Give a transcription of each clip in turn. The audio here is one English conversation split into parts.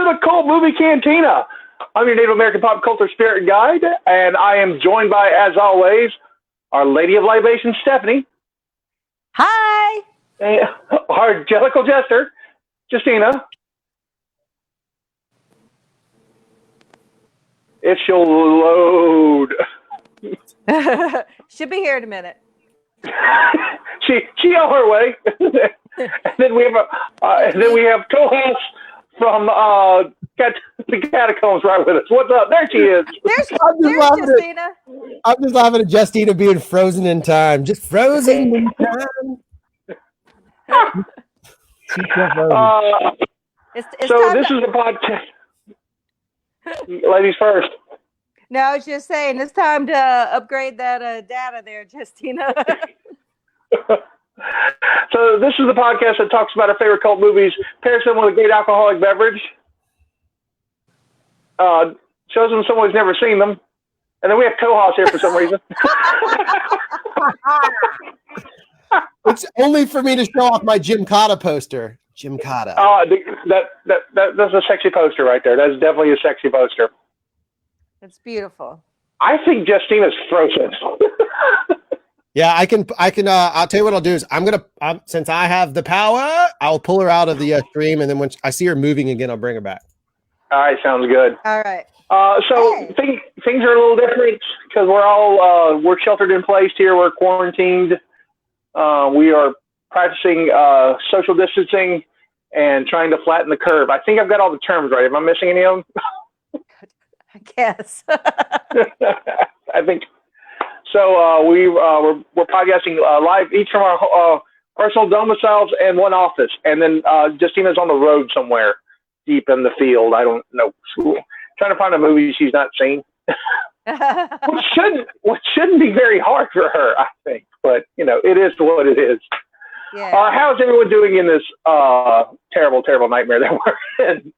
the Cult Movie Cantina. I'm your Native American pop culture spirit guide, and I am joined by, as always, our Lady of Libation, Stephanie. Hi. And our Jellicle Jester, Justina. It shall load. Should be here in a minute. she on her way. And then we have CoHazz from the Catacombs right with us. What's up? There she is. There's Justina. I'm just laughing at Justina being frozen in time. Just frozen in time. It's so this is a podcast. Ladies first. No, I was just saying it's time to upgrade that data there, Justina. So this is the podcast that talks about our favorite cult movies, pairs them with a great alcoholic beverage, shows them someone's never seen them, and then we have CoHazz here for some reason. It's only for me to show off my Jim Cotta poster. Jim Cotta. That's a sexy poster right there. That's definitely a sexy poster. It's beautiful. I think Justina's frozen. Yeah, I can. I'll tell you what I'll do is since I have the power, I'll pull her out of the stream, and then when I see her moving again, I'll bring her back. All right, sounds good. All right. Things are a little different because we're sheltered in place here. We're quarantined. We are practicing social distancing and trying to flatten the curve. I think I've got all the terms right. Am I missing any of them? I guess. I think. So we're podcasting live, each from our personal domiciles and one office, and then Justina's on the road somewhere deep in the field. I don't know, trying to find a movie she's not seen. Which shouldn't be very hard for her, I think. But it is what it is. Yeah. How's everyone doing in this terrible, terrible nightmare that we're in?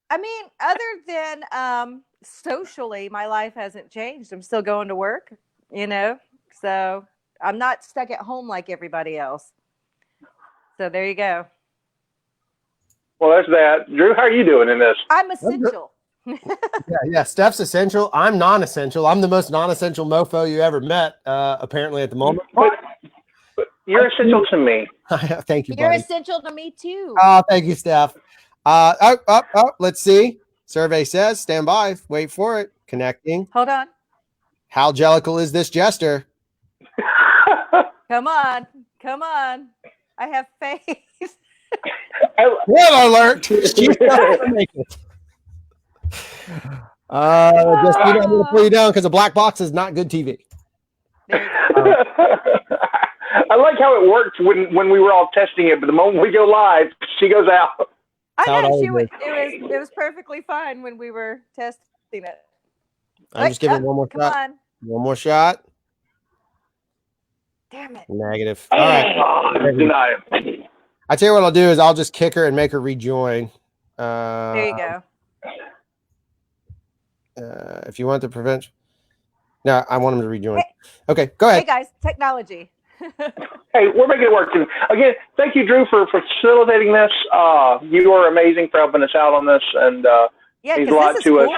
I mean, other than socially, my life hasn't changed. I'm still going to work. So I'm not stuck at home like everybody else. So there you go. Well, there's that. Drew, how are you doing in this? I'm essential. Yeah. Steph's essential. I'm non-essential. I'm the most non-essential mofo you ever met, apparently at the moment. But you're essential to me. Thank you, buddy. You're essential to me too. Oh, thank you, Steph. Let's see. Survey says, stand by. Wait for it. Connecting. Hold on. How jellicle is this jester? Come on. I have faith. What alert? She's not gonna make it. Justina, I'm going to pull you down because a black box is not good TV. I like how it worked when we were all testing it, but the moment we go live, she goes out. I know it was perfectly fine when we were testing it. I'm just giving one more shot. On. One more shot. Damn it. Negative. All right. Deny it. I tell you what I'll do is I'll just kick her and make her rejoin. There you go. If you want to prevent. No, I want him to rejoin. Okay, go ahead. Hey guys, technology. Hey, we're making it work. And again, thank you, Drew, for facilitating this. You are amazing for helping us out on this, and means a lot to us.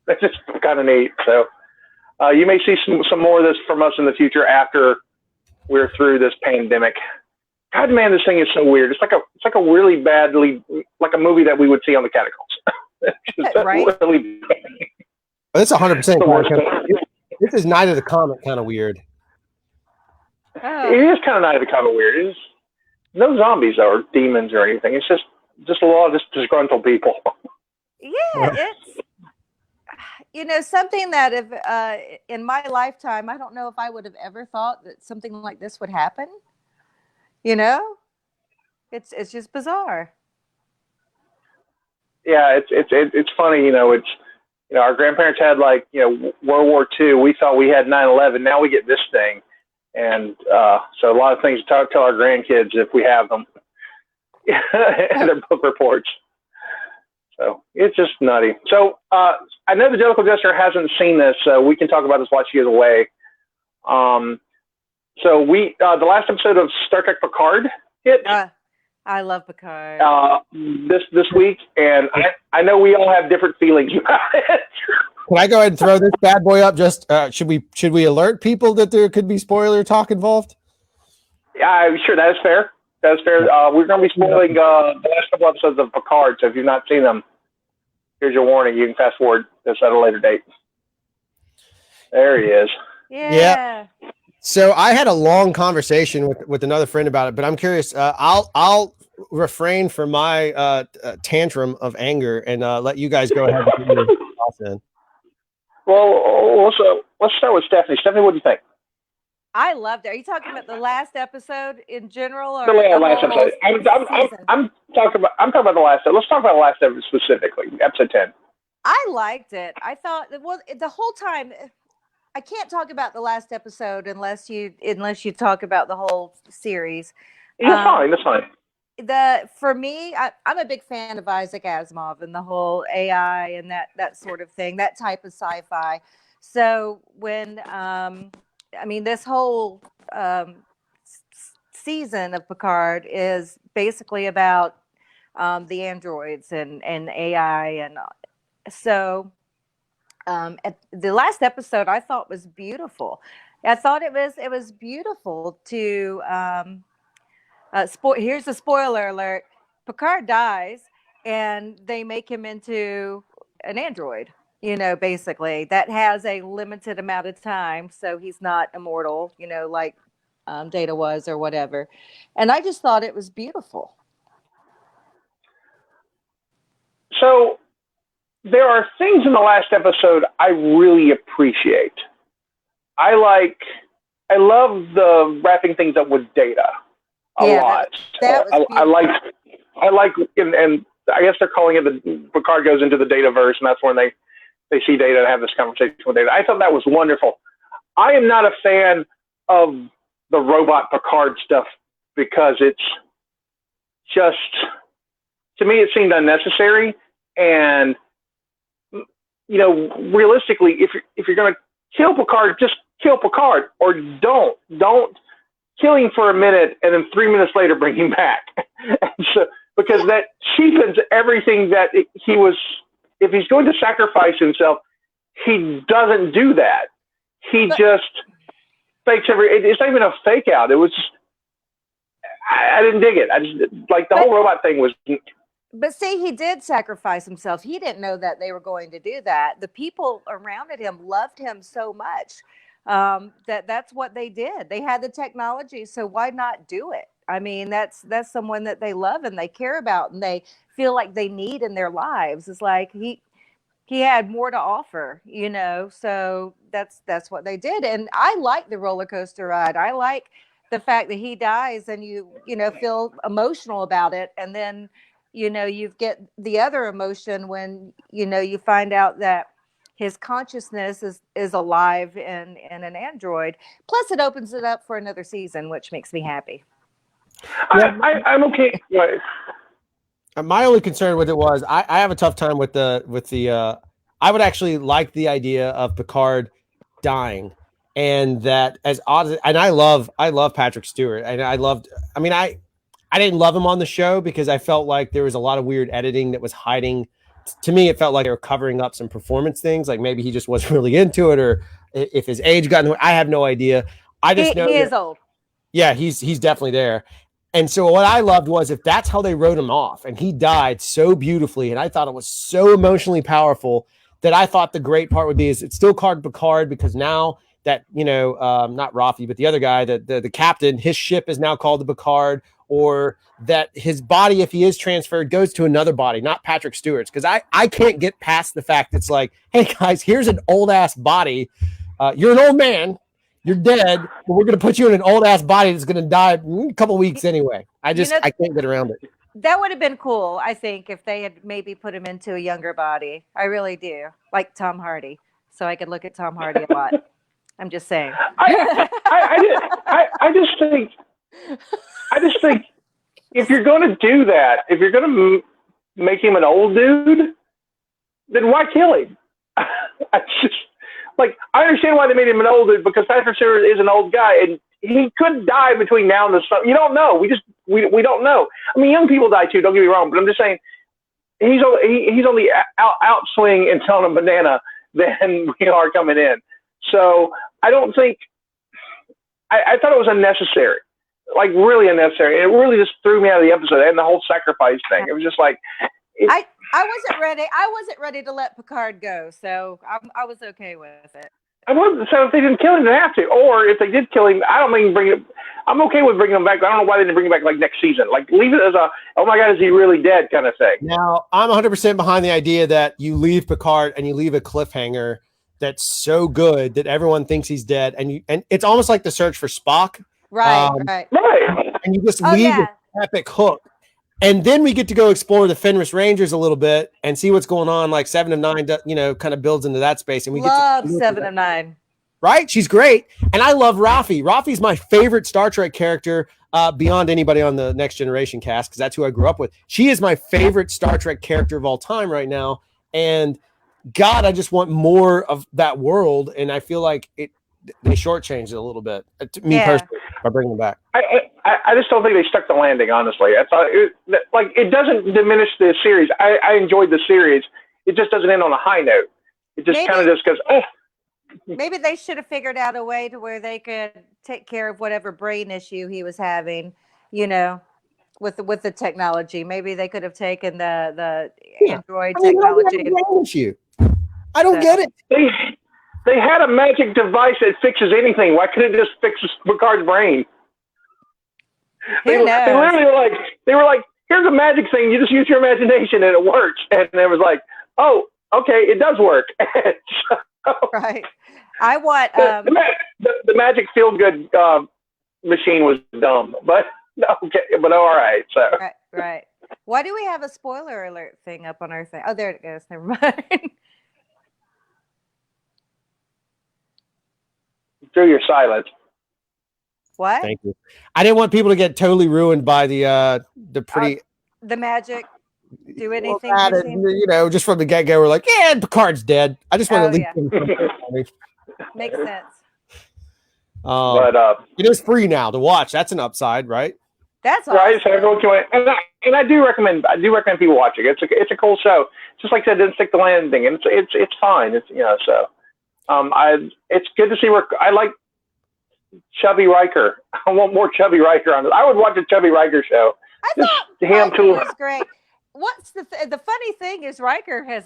That's just kind of neat. So you may see some more of this from us in the future after we're through this pandemic. God, man, this thing is so weird. It's like a really badly, like a movie that we would see on the Catacombs. Right? Really bad. It's 100%. This is Night of the Comet kind of weird. Oh. It is kind of Night of the Comet weird. It's no zombies or demons or anything. It's just a lot of disgruntled people. Yeah, it's something that if in my lifetime, I don't know if I would have ever thought that something like this would happen. It's just bizarre. Yeah, it's funny. Our grandparents had World War II. We thought we had 9/11. Now we get this thing, and so a lot of things to tell our grandkids if we have them in their book reports. So it's just nutty. So I know the Jellicle Jester hasn't seen this, so we can talk about this while she is away. So we the last episode of Star Trek Picard hit. I love Picard. This week, and I know we all have different feelings about it. Can I go ahead and throw this bad boy up? Just should we alert people that there could be spoiler talk involved? Yeah, sure, that is fair. That's fair. We're going to be spoiling the last couple episodes of Picard, so if you've not seen them, here's your warning. You can fast forward this at a later date. There he is. Yeah. So I had a long conversation with another friend about it, but I'm curious. I'll refrain from my tantrum of anger and let you guys go ahead and give your thoughts in. Well, let's start with Stephanie. Stephanie, what do you think? I loved it. Are you talking about the last episode in general, or the last episode? I'm talking about the last episode. Let's talk about the last episode specifically, episode 10. I liked it. I thought the whole time. I can't talk about the last episode unless you talk about the whole series. That's fine. For me, I'm a big fan of Isaac Asimov and the whole AI and that sort of thing, that type of sci-fi. So when this whole season of Picard is basically about the androids and AI, and so at the last episode I thought was beautiful. I thought it was beautiful to here's a spoiler alert: Picard dies, and they make him into an android. Basically that has a limited amount of time, so he's not immortal. Like Data was or whatever. And I just thought it was beautiful. So there are things in the last episode I really appreciate. I love the wrapping things up with Data a lot. That was I like, and I guess they're calling it the Picard goes into the Dataverse, and that's when they see Data and have this conversation with Data. I thought that was wonderful. I am not a fan of the robot Picard stuff because it's just, to me, it seemed unnecessary. And realistically, if you're going to kill Picard, just kill Picard, or don't kill him for a minute and then 3 minutes later bring him back. So, because that cheapens everything that he was. If he's going to sacrifice himself, he doesn't do that. He just fakes it's not even a fake out. It was just, I didn't dig it. I just, like, the whole robot thing was. But see, he did sacrifice himself. He didn't know that they were going to do that. The people around him loved him so much that's what they did. They had the technology, so why not do it? I mean, that's someone that they love and they care about and they feel like they need in their lives. It's like he had more to offer, so that's what they did. And I like the roller coaster ride. I like the fact that he dies and you feel emotional about it. And then, you get the other emotion when, you find out that his consciousness is alive in an android. Plus it opens it up for another season, which makes me happy. I'm okay. My only concern with it was I have a tough time with the I would actually like the idea of Picard dying, and that as odd as, and I love Patrick Stewart, and I didn't love him on the show because I felt like there was a lot of weird editing that was hiding. To me, it felt like they were covering up some performance things, like maybe he just wasn't really into it, or if his age got in the way. I have no idea. I just know he is old. Yeah, he's definitely there. And so what I loved was if that's how they wrote him off and he died so beautifully, and I thought it was so emotionally powerful that I thought the great part would be is it's still called Picard because now that, not Rafi, but the other guy, the captain, his ship is now called the Picard, or that his body, if he is transferred, goes to another body, not Patrick Stewart's. Because I can't get past the fact it's like, hey guys, here's an old ass body. You're an old man. You're dead, but we're going to put you in an old ass body that's going to die in a couple weeks anyway. I can't get around it. That would have been cool, I think, if they had maybe put him into a younger body. I really do. Like Tom Hardy. So I could look at Tom Hardy a lot. I'm just saying. I just think if you're going to do that, if you're going to make him an old dude, then why kill him? I understand why they made him an old dude, because Patrick Stewart is an old guy, and he could die between now and the summer. You don't know. We don't know. I mean, young people die too. Don't get me wrong, but I'm just saying he's on the outswing and selling a banana than we are coming in. So I don't think. I thought it was unnecessary, like really unnecessary. It really just threw me out of the episode and the whole sacrifice thing. It was just like I wasn't ready. I wasn't ready to let Picard go, so I was okay with it. I wasn't. So if they didn't kill him, they have to. Or if they did kill him, I don't mean bring it. I'm okay with bringing him back, but I don't know why they didn't bring him back like next season. Like leave it as a, oh my God, is he really dead kind of thing. Now I'm 100% behind the idea that you leave Picard and you leave a cliffhanger that's so good that everyone thinks he's dead, and it's almost like the search for Spock. Right. And you just leave this epic hook. And then we get to go explore the Fenris Rangers a little bit and see what's going on. Like 7 of 9, kind of builds into that space. And we love get to 7 of 9. Right? She's great. And I love Raffi. Raffi's my favorite Star Trek character beyond anybody on the Next Generation cast, because that's who I grew up with. She is my favorite Star Trek character of all time right now. And God, I just want more of that world. And I feel like they shortchanged it a little bit. To me personally, by bringing them back. I just don't think they stuck the landing, honestly. I thought it doesn't diminish the series. I enjoyed the series. It just doesn't end on a high note. It just kind of just goes, oh. Maybe they should have figured out a way to where they could take care of whatever brain issue he was having, with the technology. Maybe they could have taken the Android technology. I don't get it. They had a magic device that fixes anything. Why couldn't it just fix Picard's brain? They were like, here's a magic thing. You just use your imagination and it works. And it was like, oh, okay, it does work. Right. I want the magic feel good machine was dumb, but okay, but all right. So right. Why do we have a spoiler alert thing up on our thing? Oh, there it goes. Never mind. Through your silence. What? Thank you. I didn't want people to get totally ruined by the pretty the magic. Do anything? Just from the get-go, we're like, yeah, Picard's dead. I just want to leave. Makes sense. But it is free now to watch. That's an upside, right? That's awesome. Right. So everyone can, and I do recommend people watching it. It's a cool show. Just like I said, didn't stick the landing, and it's fine. It's so. It's good to see where I like Chubby Riker. I want more Chubby Riker on it. I would watch a Chubby Riker show. I thought Riker was great. What's the funny thing is Riker has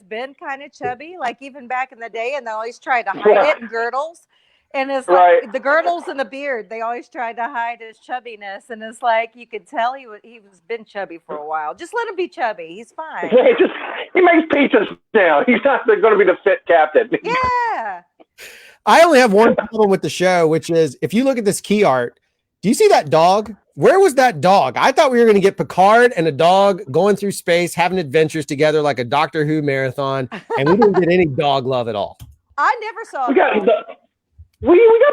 been kind of chubby, like even back in the day, and they always tried to hide it in girdles. And it's like the girdles and the beard, they always tried to hide his chubbiness. And it's like you could tell he was been chubby for a while. Just let him be chubby. He's fine. He makes pizzas now. He's not going to be the fit captain. Yeah. I only have one problem with the show, which is if you look at this key art, do you see that dog? Where was that dog? I thought we were going to get Picard and a dog going through space, having adventures together like a Doctor Who marathon, and we didn't get any dog love at all. I never saw We got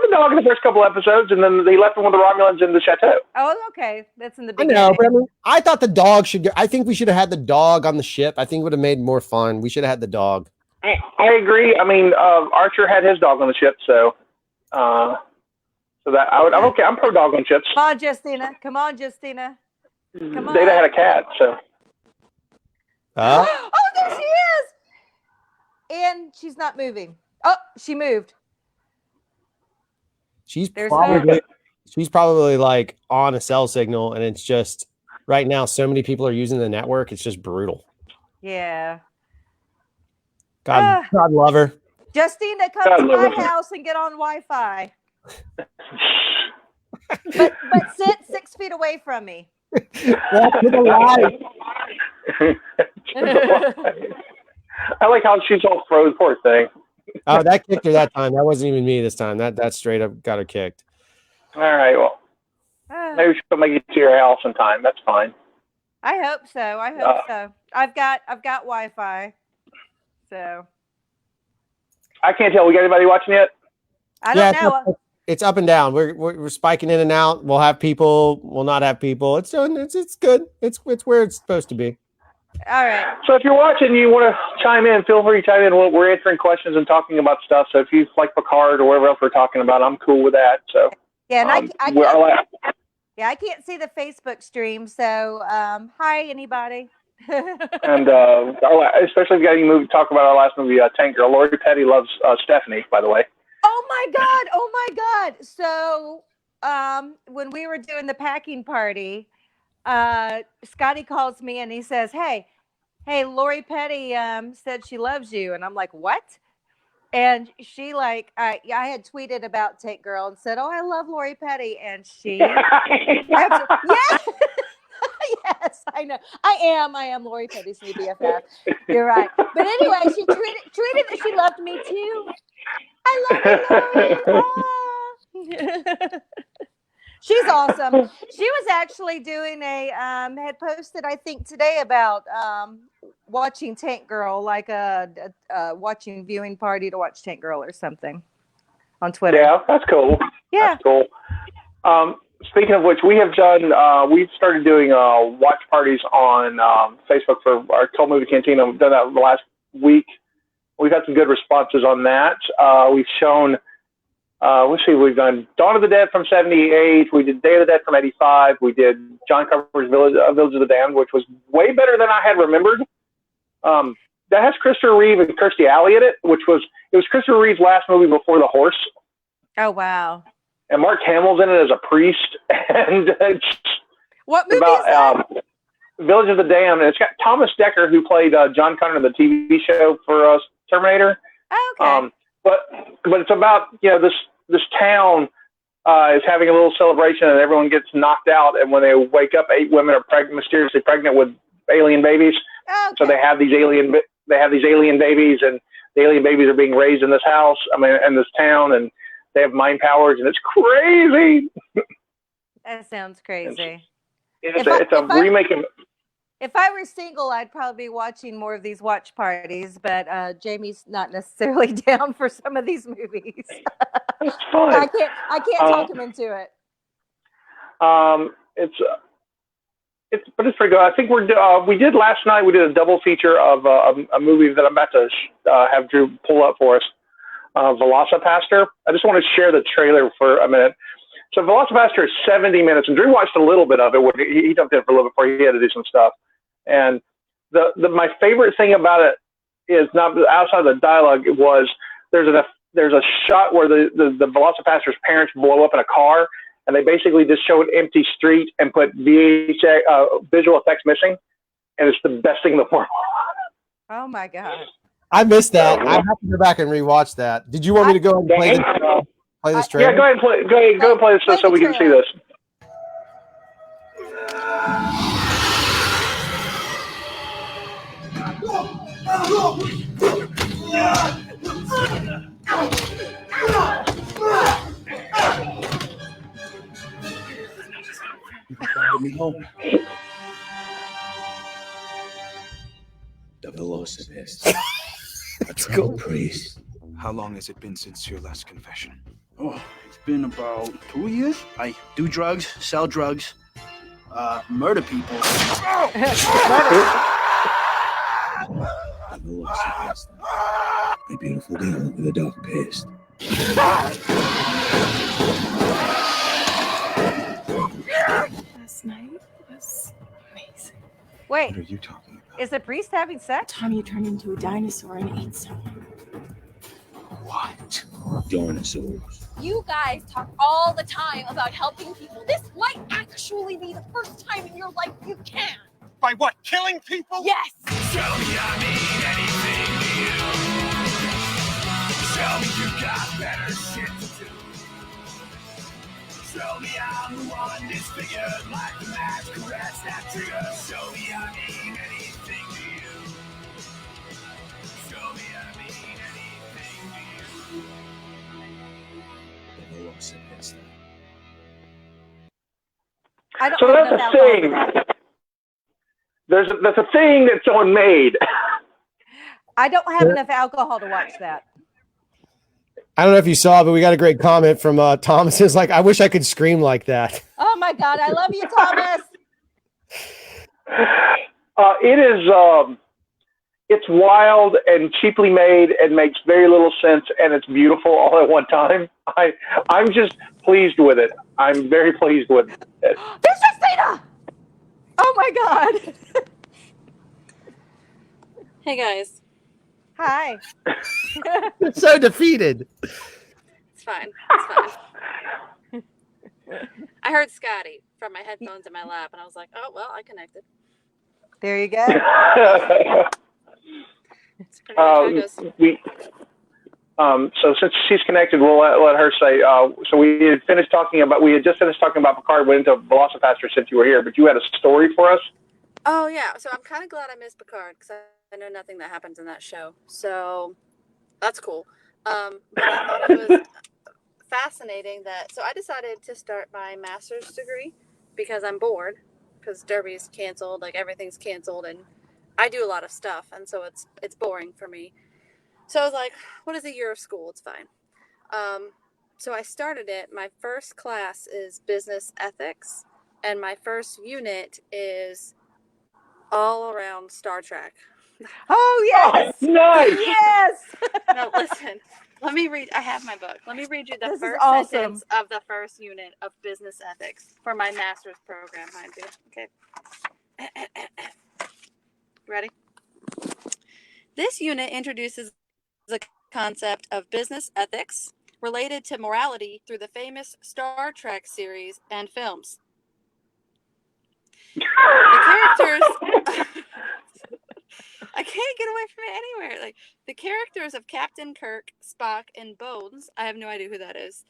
the dog in the first couple episodes, and then they left him with the Romulans in the chateau. Oh, okay. That's in the beginning. I know, but I thought the dog should go. I think we should have had the dog on the ship. I think it would have made more fun. We should have had the dog. I agree. I mean, Archer had his dog on the ship, so that I'm okay. I'm pro dog on ships. Come on, Justina. Come on. Data had a cat, so. Oh, there she is. And she's not moving. Oh, she moved. She's probably like on a cell signal, and it's just right now so many people are using the network. It's just brutal. Yeah. God love her. Justina, come to my house and get on Wi-Fi. but sit 6 feet away from me. I like how she's all frozen, poor thing. Oh, that kicked her that time. That wasn't even me this time. That straight up got her kicked. All right, well, maybe she'll make it to your house in time. That's fine. I hope so. I've got Wi-Fi, so I can't tell. We got anybody watching yet? I don't know. It's up and down. We're spiking in and out. We'll have people. We'll not have people. It's good. It's where it's supposed to be. All right. So if you're watching, you want to chime in, feel free to chime in. We're answering questions and talking about stuff. So if you like Picard or whatever else we're talking about, I'm cool with that. So Yeah, and I can't see the Facebook stream, so hi, anybody. And especially if you got any movie, talk about our last movie, Tank Girl. Lori Petty loves Stephanie, by the way. Oh my God. So when we were doing the packing party, Scotty calls me and he says, hey, Lori Petty said she loves you. And I'm like, what? And she I had tweeted about Tank Girl and said, oh, I love Lori Petty. And she, yes, yes, I know. I am Lori Petty's new BFF. You're right. But anyway, she tweeted that she loved me too. I love you, Lori. She's awesome. She was actually doing had posted, I think, today about watching Tank Girl, like a watching viewing party to watch Tank Girl or something on Twitter. Yeah, that's cool. Yeah. That's cool. Speaking of which, we've started doing watch parties on Facebook for our Cult Movie Cantina. We've done that the last week. We've had some good responses on that. We've shown, let's see, we've done Dawn of the Dead from 78. We did Day of the Dead from 85. We did John Carpenter's Village of the Damned, which was way better than I had remembered. That has Christopher Reeve and Kirstie Alley in it, it was Christopher Reeve's last movie before The Horse. Oh, wow. And Mark Hamill's in it as a priest. And what movie is that? Village of the Damned. And it's got Thomas Dekker, who played John Connor in the TV show for Terminator. Oh, okay. But it's about, this town is having a little celebration and everyone gets knocked out. And when they wake up, 8 women are mysteriously pregnant with alien babies. Okay. So they have these alien babies, and the alien babies are being raised in this house. In this town, and they have mind powers, and it's crazy. That sounds crazy. It's a remake of. If I were single, I'd probably be watching more of these watch parties, but Jamie's not necessarily down for some of these movies. It's fun. I can't talk him into it. But it's pretty good. I think we did last night. We did a double feature of a movie that I'm about to have Drew pull up for us. Velocipaster. I just want to share the trailer for a minute. So Velocipaster is 70 minutes, and Drew watched a little bit of it. He jumped in for a little bit before he had to do some stuff. And my favorite thing about it is not outside of the dialogue. It was there's a shot where the Velocipaster's parents blow up in a car, and they basically just show an empty street and put visual effects missing, and it's the best thing in the world. Oh my God. I missed that. I have to go back and rewatch that. Did you want me to go and play this trailer? Yeah, go ahead and play this so we can see this. Me home. The Velocipast. That's cool. Priest. How long has it been since your last confession? Oh, it's been about 2 years. I do drugs, sell drugs, murder people. The Velocipast. My beautiful girl with a dark past. Last night was amazing. Wait, What are you talking about? is the priest having sex? Time you turned into a dinosaur and ate someone. What? Dinosaurs. You guys talk all the time about helping people. This might actually be the first time in your life you can. By what? Killing people? Yes. Show me I mean anything to you. Show me you got better shit to do. Show me I'm the one disfigured like the match caress that trigger. Show me I mean anything to you. Show me I mean anything to you. The Velocipast. I don't So have that's enough a alcohol thing. for that. That's a thing that someone made. I don't have enough alcohol to watch that. I don't know if you saw, but we got a great comment from Thomas. It's like, I wish I could scream like that. Oh my God, I love you, Thomas. it's wild and cheaply made and makes very little sense, and it's beautiful all at one time. I'm just pleased with it. I'm very pleased with it. This is Tina! Oh my God. Hey guys. Hi. They're so defeated. It's fine. It's fine. I heard Scotty from my headphones in my lap, and I was like, oh, well, I connected. There you go. It's pretty much how it goes. So since she's connected, we'll let her say. So we had just finished talking about Picard. Went into Velocipaster since you were here, but you had a story for us. Oh yeah, so I'm kind of glad I missed Picard because I know nothing that happens in that show. So that's cool. But I thought it was fascinating so I decided to start my master's degree because I'm bored because Derby's canceled, like everything's canceled, and I do a lot of stuff, and so it's boring for me. So I was like, what is a year of school? It's fine. So I started it. My first class is business ethics, and my first unit is all around Star Trek. Oh, yes. Oh, nice. Yes. No, listen. Let me read. I have my book. Let me read you the This is first awesome. sentence of the first unit of business ethics for my master's program, mind you. Okay. Ready? This unit introduces the concept of business ethics related to morality through the famous Star Trek series and films. The characters... I can't get away from it anywhere. Like the characters of Captain Kirk, Spock, and Bones, I have no idea who that is,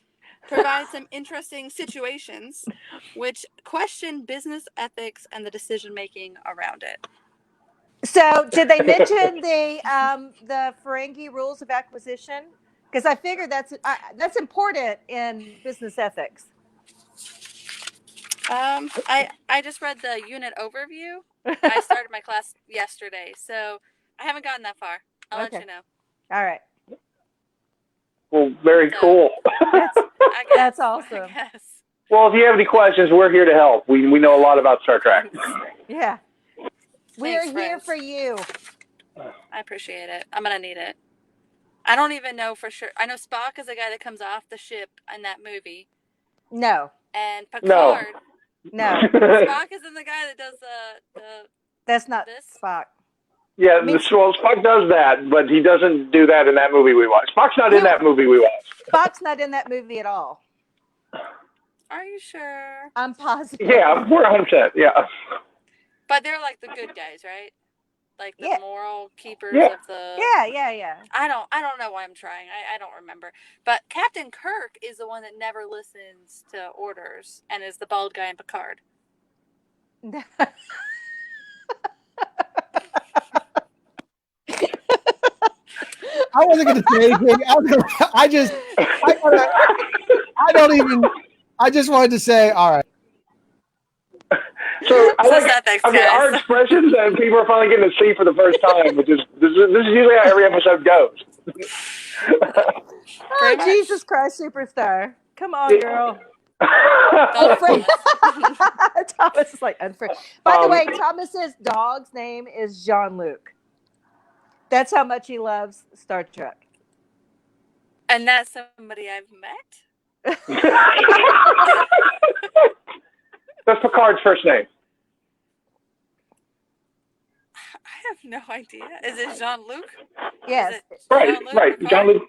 provide some interesting situations which question business ethics and the decision making around it. So, did they mention the Ferengi rules of acquisition? Because I figured that's important in business ethics. I just read the unit overview. I started my class yesterday, so I haven't gotten that far. I'll let you know. All right. Well, very cool. That's awesome. I guess. Well, if you have any questions, we're here to help. We know a lot about Star Trek. Yeah. We're Thanks, here friends. for you. I appreciate it. I'm going to need it. I don't even know for sure. I know Spock is the guy that comes off the ship in that movie. No. And Picard. No. Spock isn't the guy that does the That's not Spock. Yeah, Spock does that, but he doesn't do that in that movie we watched. Spock's not in that movie we watched. Spock's not in that movie at all. Are you sure? I'm positive. Yeah, we're 100%. Yeah. But they're like the good guys, right? Like the moral keepers Yeah. of the... Yeah. I don't know why I'm trying. I don't remember. But Captain Kirk is the one that never listens to orders and is the bald guy in Picard. I wasn't going to say anything. I just wanted to say, all right. So our expressions, and people are finally getting to see for the first time, which is this is usually how every episode goes. Oh, Jesus Christ, Superstar! Come on, girl. Thomas is like unfriend. By the way, Thomas's dog's name is Jean-Luc. That's how much he loves Star Trek. And that's somebody I've met? That's Picard's first name. I have no idea. Is it Jean-Luc? Yes. Right. Jean-Luc.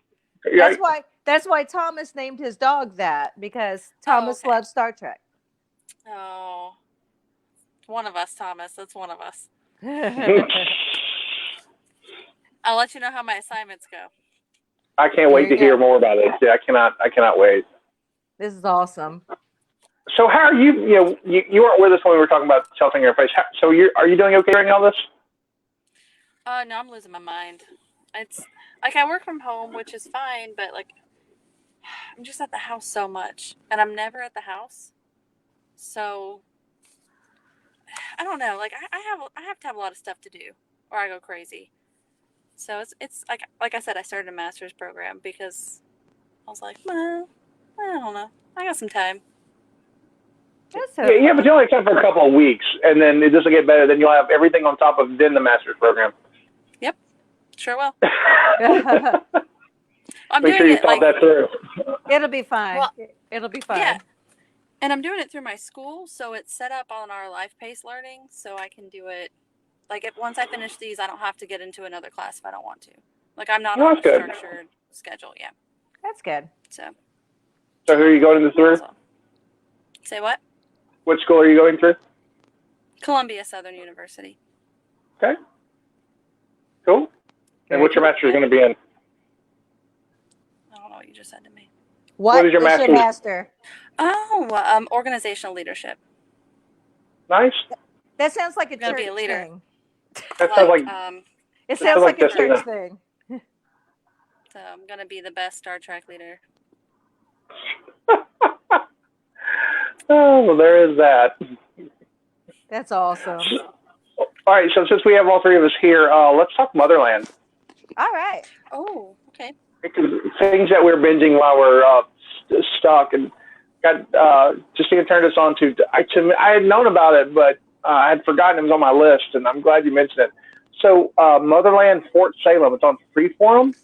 That's why Thomas named his dog that, because Thomas loves Star Trek. Oh. One of us, Thomas. That's one of us. I'll let you know how my assignments go. I can't wait to hear more about it. Yeah, I cannot wait. This is awesome. So how are you? You weren't with us when we were talking about sheltering your face. So are you doing okay during all this? No, I'm losing my mind. It's like I work from home, which is fine, but like I'm just at the house so much, and I'm never at the house. So I don't know. Like I have to have a lot of stuff to do, or I go crazy. So it's like I said, I started a master's program because I was like, well, I don't know. I got some time. Yeah, but you only have time for a couple of weeks, and then it doesn't get better. Then you'll have everything on top of the master's program. Yep. Sure will. It'll I'm Make doing sure you it thought like that through. be fine. Well, It'll be fine. yeah, and I'm doing it through my school, so it's set up on our life pace learning, so I can do it. Like if once I finish these, I don't have to get into another class if I don't want to. Like I'm not Well, on a that's good. structured schedule. Yeah. That's good. So. So who are you going to through? Say what? What school are you going through? Columbia Southern University. Okay. Cool. And what's your master's going to be in? I don't know what you just said to me. What is your master's? master? Oh, organizational leadership. Nice. That sounds like a Gonna church be a leader. thing. That sounds like It sounds like a Justina. church thing. So I'm gonna be the best Star Trek leader. Oh, well, there is that. That's awesome. All right, so since we have all three of us here, let's talk Motherland. All right. Oh, okay. Because things that we're binging while we're stuck, and got Justina turned us on to. I had known about it, but I had forgotten it was on my list, and I'm glad you mentioned it. So, Motherland Fort Salem, it's on Freeform,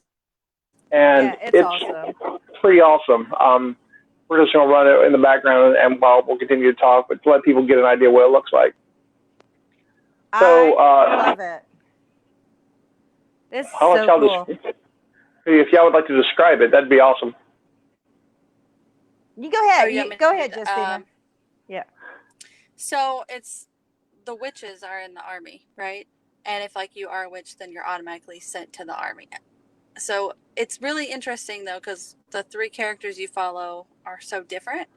and it's awesome. Pretty awesome. We're just going to run it in the background, and while we'll continue to talk, but to let people get an idea what it looks like. So, I love it. This is so cool. If y'all would like to describe it, that'd be awesome. You go ahead. Go ahead, Justina. Yeah. So it's the witches are in the army, right? And if like you are a witch, then you're automatically sent to the army. So it's really interesting though, because the three characters you follow are so different.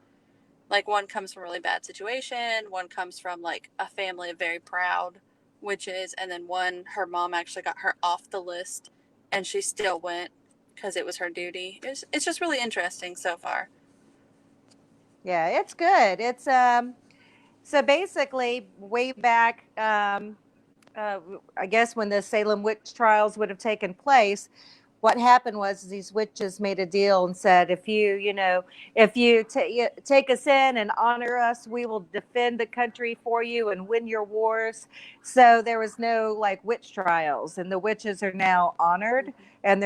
Like one comes from a really bad situation, one comes from like a family of very proud witches, and then one, her mom actually got her off the list and she still went because it was her duty. It's just really interesting so far. Yeah, it's good. It's so basically way back I guess when the Salem witch trials would have taken place, what happened was these witches made a deal and said, if you take us in and honor us, we will defend the country for you and win your wars. So there was no like witch trials, and the witches are now honored, and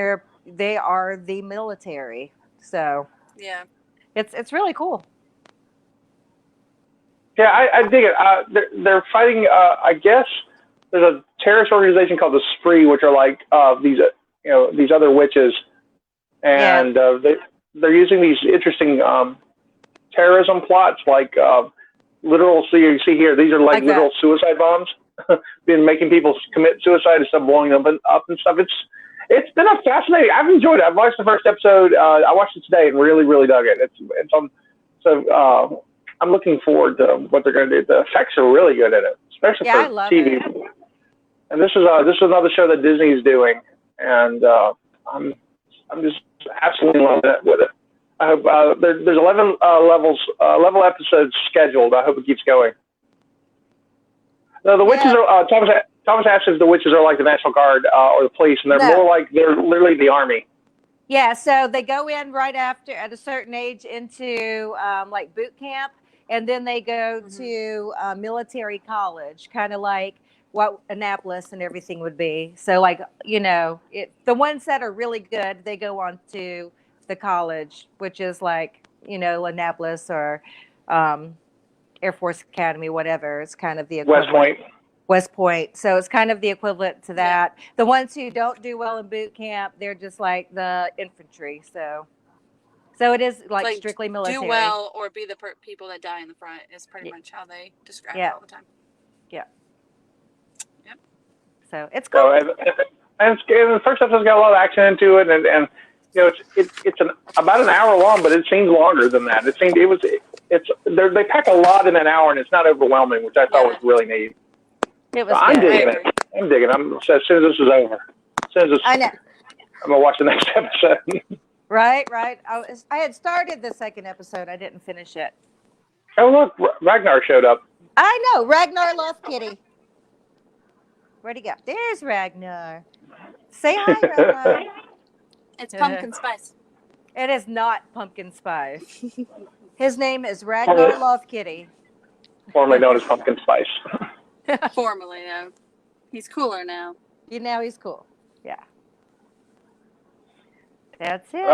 they are the military. So yeah, it's really cool. Yeah, I dig it. They're fighting. I guess there's a terrorist organization called the Spree, which are like these other witches, and they're using these interesting terrorism plots, like literal. So you see here, these are like literal suicide bombs, been making people commit suicide instead of blowing them up and stuff. It's been a fascinating. I've enjoyed it. I've watched the first episode. I watched it today and really dug it. It's on. So I'm looking forward to what they're going to do. The effects are really good in it, especially for TV. It. And this is another show that Disney is doing, and I'm just absolutely loving it with it. I hope there's 11 level episodes scheduled. I hope it keeps going. No, the witches are Thomas asks if the witches are like the National Guard or the police, and they're more like they're literally the army. Yeah, so they go in right after at a certain age into like boot camp, and then they go to military college, kind of like what Annapolis and everything would be. So like, the ones that are really good, they go on to the college, which is like, Annapolis or Air Force Academy, whatever. It's kind of the equivalent. West Point. So it's kind of the equivalent to that. Yeah. The ones who don't do well in boot camp, they're just like the infantry. So it is like strictly military. Do well or be the people that die in the front is pretty much how they describe it all the time. Yeah. Yep. So it's cool. And the first episode's got a lot of action into it, and it's about an hour long, but it seems longer than that. They pack a lot in an hour, and it's not overwhelming, which I thought was really neat. It was I'm digging it. I'm digging it. As soon as this is over, I know. I'm gonna watch the next episode. Right. I had started the second episode. I didn't finish it. Oh look, Ragnar showed up. I know. Ragnar loves Kitty. Where'd he go? There's Ragnar. Say hi, Ragnar. It's pumpkin spice. It is not pumpkin spice. His name is Ragnar Love Kitty. Formerly known as Pumpkin Spice. Formerly, no. He's cooler now. Now he's cool. Yeah. That's it.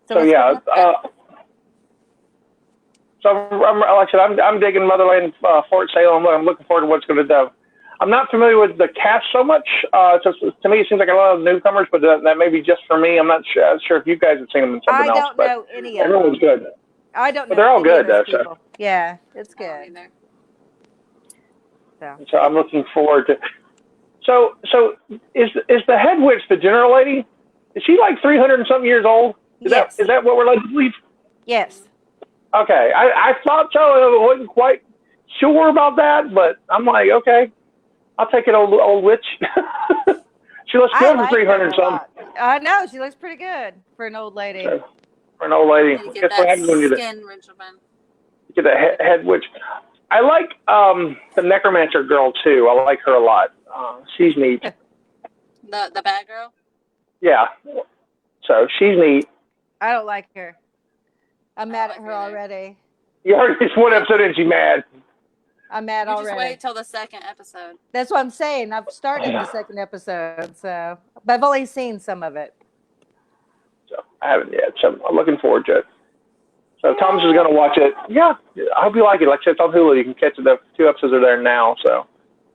So yeah. So like I said, I'm digging Motherland, Fort Salem. I'm looking forward to what's going to do. I'm not familiar with the cast so much. To me, it seems like a lot of newcomers, but that may be just for me. I'm not sure if you guys have seen them in something else. I don't know any of them. Everyone's good. I don't know. But they're all good, though. So. Yeah, it's good. So I'm looking forward to. So is the head witch the general lady? Is she like 300 and something years old? Is that what we're led to believe? Yes. Okay, I thought so. I wasn't quite sure about that, but I'm like, okay, I'll take it, old witch. She looks good for 300 something. I know, she looks pretty good for an old lady. So, for an old lady, get that skin regimen. Get that head witch. I like the necromancer girl too. I like her a lot. She's neat. The bad girl. Yeah. So she's neat. I don't like her. I'm mad at her already. You already just one episode and she's mad. I'm mad already. Just wait till the second episode. That's what I'm saying. I've started the second episode, but I've only seen some of it. So I haven't yet. So I'm looking forward to it. So Thomas is going to watch it. Yeah, I hope you like it. Like I said, it's on Hulu. You can catch it. The 2 episodes are there now. So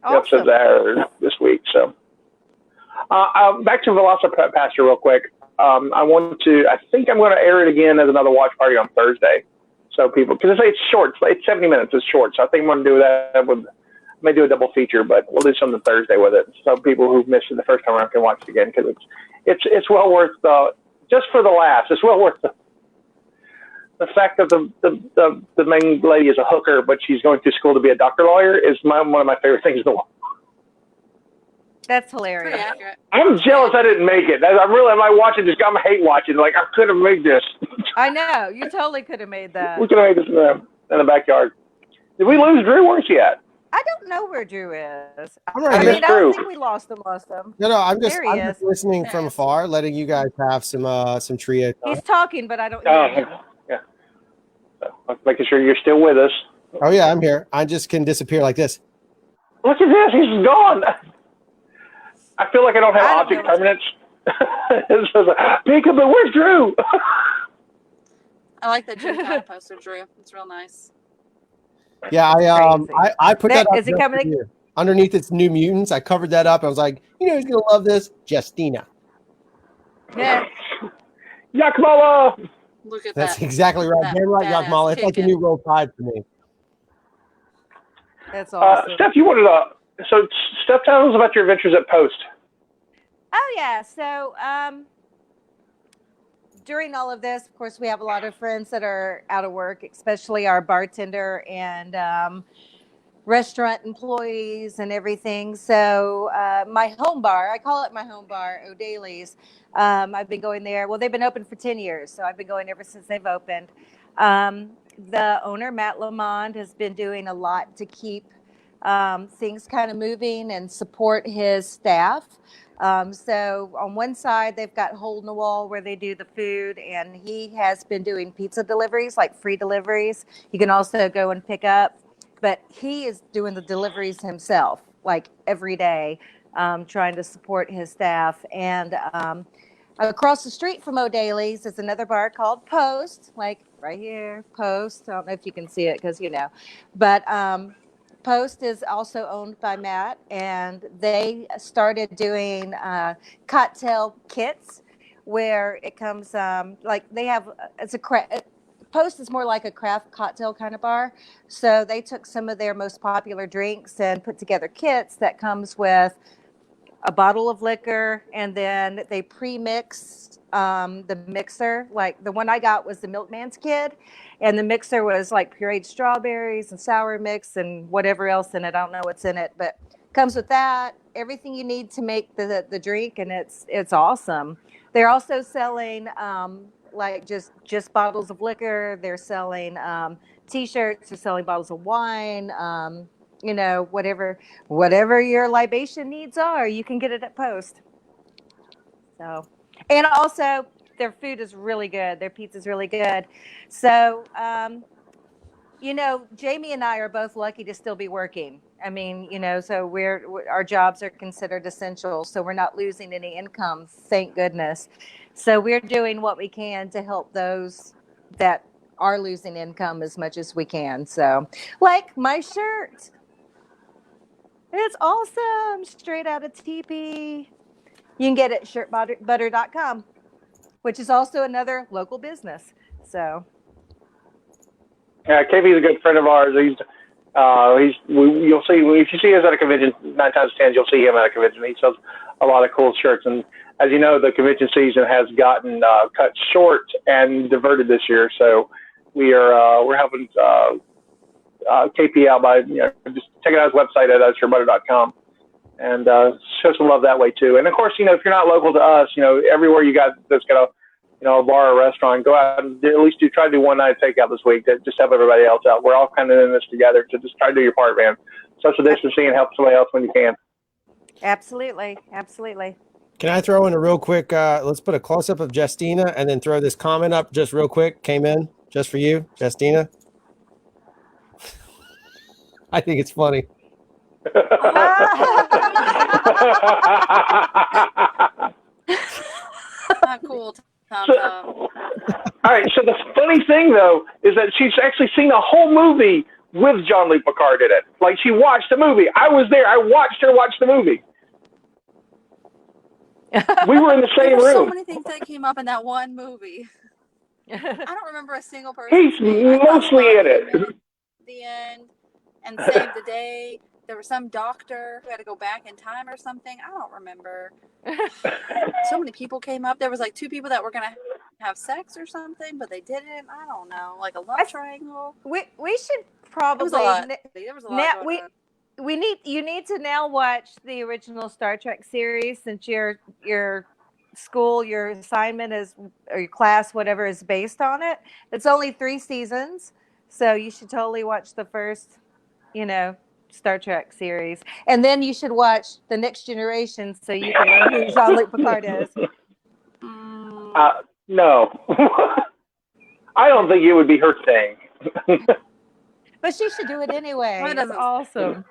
the episodes are this week. So back to Velocipaster real quick. I think I'm going to air it again as another watch party on Thursday. So people, because it's short, it's 70 minutes, it's short. So I think I'm going to do that may do a double feature, but we'll do something Thursday with it. So people who've missed it the first time around can watch it again, because it's well worth just for the laughs. It's well worth the fact that the main lady is a hooker, but she's going to school to be a doctor lawyer is one of my favorite things in the world. That's hilarious. Pretty accurate. I'm jealous I didn't make it. I might watch it. I'm hate watching. Like, I could have made this. I know. You totally could have made that. We could have made this in the backyard. Did we lose Drew? Where's she at? I don't know where Drew is. I'm right I here. mean, I don't think we lost him. No, I'm just listening There from afar, letting you guys have some trio time. He's talking, but I don't hear him. Yeah. So, making sure you're still with us. Oh, yeah, I'm here. I just can disappear like this. Look at this. He's gone. I feel like I don't have object permanence. It's just like, Peekaboo, where's Drew? I like that Drew kind of poster, Drew. It's real nice. Yeah, I put that up. Is it coming? Underneath its New Mutants, I covered that up. I was like, who's gonna love this? Justina. Yeah. Yakmala. Look at That's that. exactly right. Damn right, Yakmala. It's like a new Roll Tide for me. That's awesome. Steph, you wanted so Steph, tell us about your adventures at Post. Oh yeah. So during all of this, of course, we have a lot of friends that are out of work, especially our bartender and restaurant employees and everything. So my home bar, I call it my home bar, O'Daly's. I've been going there. Well, they've been open for 10 years, so I've been going ever since they've opened. The owner, Matt Lamond, has been doing a lot to keep things kind of moving and support his staff. So on one side, they've got Hole in the Wall where they do the food, and he has been doing pizza deliveries, like free deliveries. You can also go and pick up, but he is doing the deliveries himself, like every day, trying to support his staff. And across the street from O'Daly's is another bar called Post, like right here, Post. I don't know if you can see it because, but Post is also owned by Matt, and they started doing cocktail kits where it comes like they have Post is more like a craft cocktail kind of bar. So they took some of their most popular drinks and put together kits that comes with a bottle of liquor, and then they pre-mix the mixer. Like the one I got was the Milkman's Kid, and the mixer was like pureed strawberries and sour mix and whatever else in it. I don't know what's in it, but comes with that, everything you need to make the drink, and it's awesome. They're also selling like just bottles of liquor. They're selling T-shirts. They're selling bottles of wine. Whatever your libation needs are, you can get it at Post. So, and also their food is really good. Their pizza is really good. So You know, Jamie and I are both lucky to still be working. I mean, you know, so our jobs are considered essential, so we're not losing any income, thank goodness. So we're doing what we can to help those that are losing income as much as we can. So, like my shirt, it's awesome, straight out of TP. You can get it at shirtbutter.com, which is also another local business. So. Yeah, KP is a good friend of ours. You'll see if you see us at a convention, 9 times 10 you'll see him at a convention. He sells a lot of cool shirts, and as you know, the convention season has gotten cut short and diverted this year. So we're helping KP out by just checking out his website at shirtbutter.com and show some love that way too. And of course, if you're not local to us, everywhere you got that's got a bar or restaurant, go out and at least try to do one night takeout this week to just help everybody else out. We're all kind of in this together, to just try to do your part, man. Social distancing and help somebody else when you can. Absolutely. Absolutely. Can I throw in a real quick, let's put a close up of Justina and then throw this comment up just real quick. Came in just for you, Justina. I think it's funny. Cool. All right. So the funny thing, though, is that she's actually seen a whole movie with Jean-Luc Picard in it. Like, she watched the movie. I was there. I watched her watch the movie. We were in the same room. So many things that came up in that one movie. I don't remember a single person. He's mostly in it. At the end and saved the day. There was some doctor who had to go back in time or something. I don't remember. So many people came up. There was like 2 people that were going to have sex or something, but they didn't. I don't know. Like a love triangle. We should probably. There was a lot going on. You need to now watch the original Star Trek series, since your school, your assignment is, or your class, whatever, is based on it. It's only 3 seasons, so you should totally watch the first, Star Trek series, and then you should watch The Next Generation so you can learn who Jean-Luc Picard is. No, I don't think it would be her thing. But she should do it anyway. It's awesome.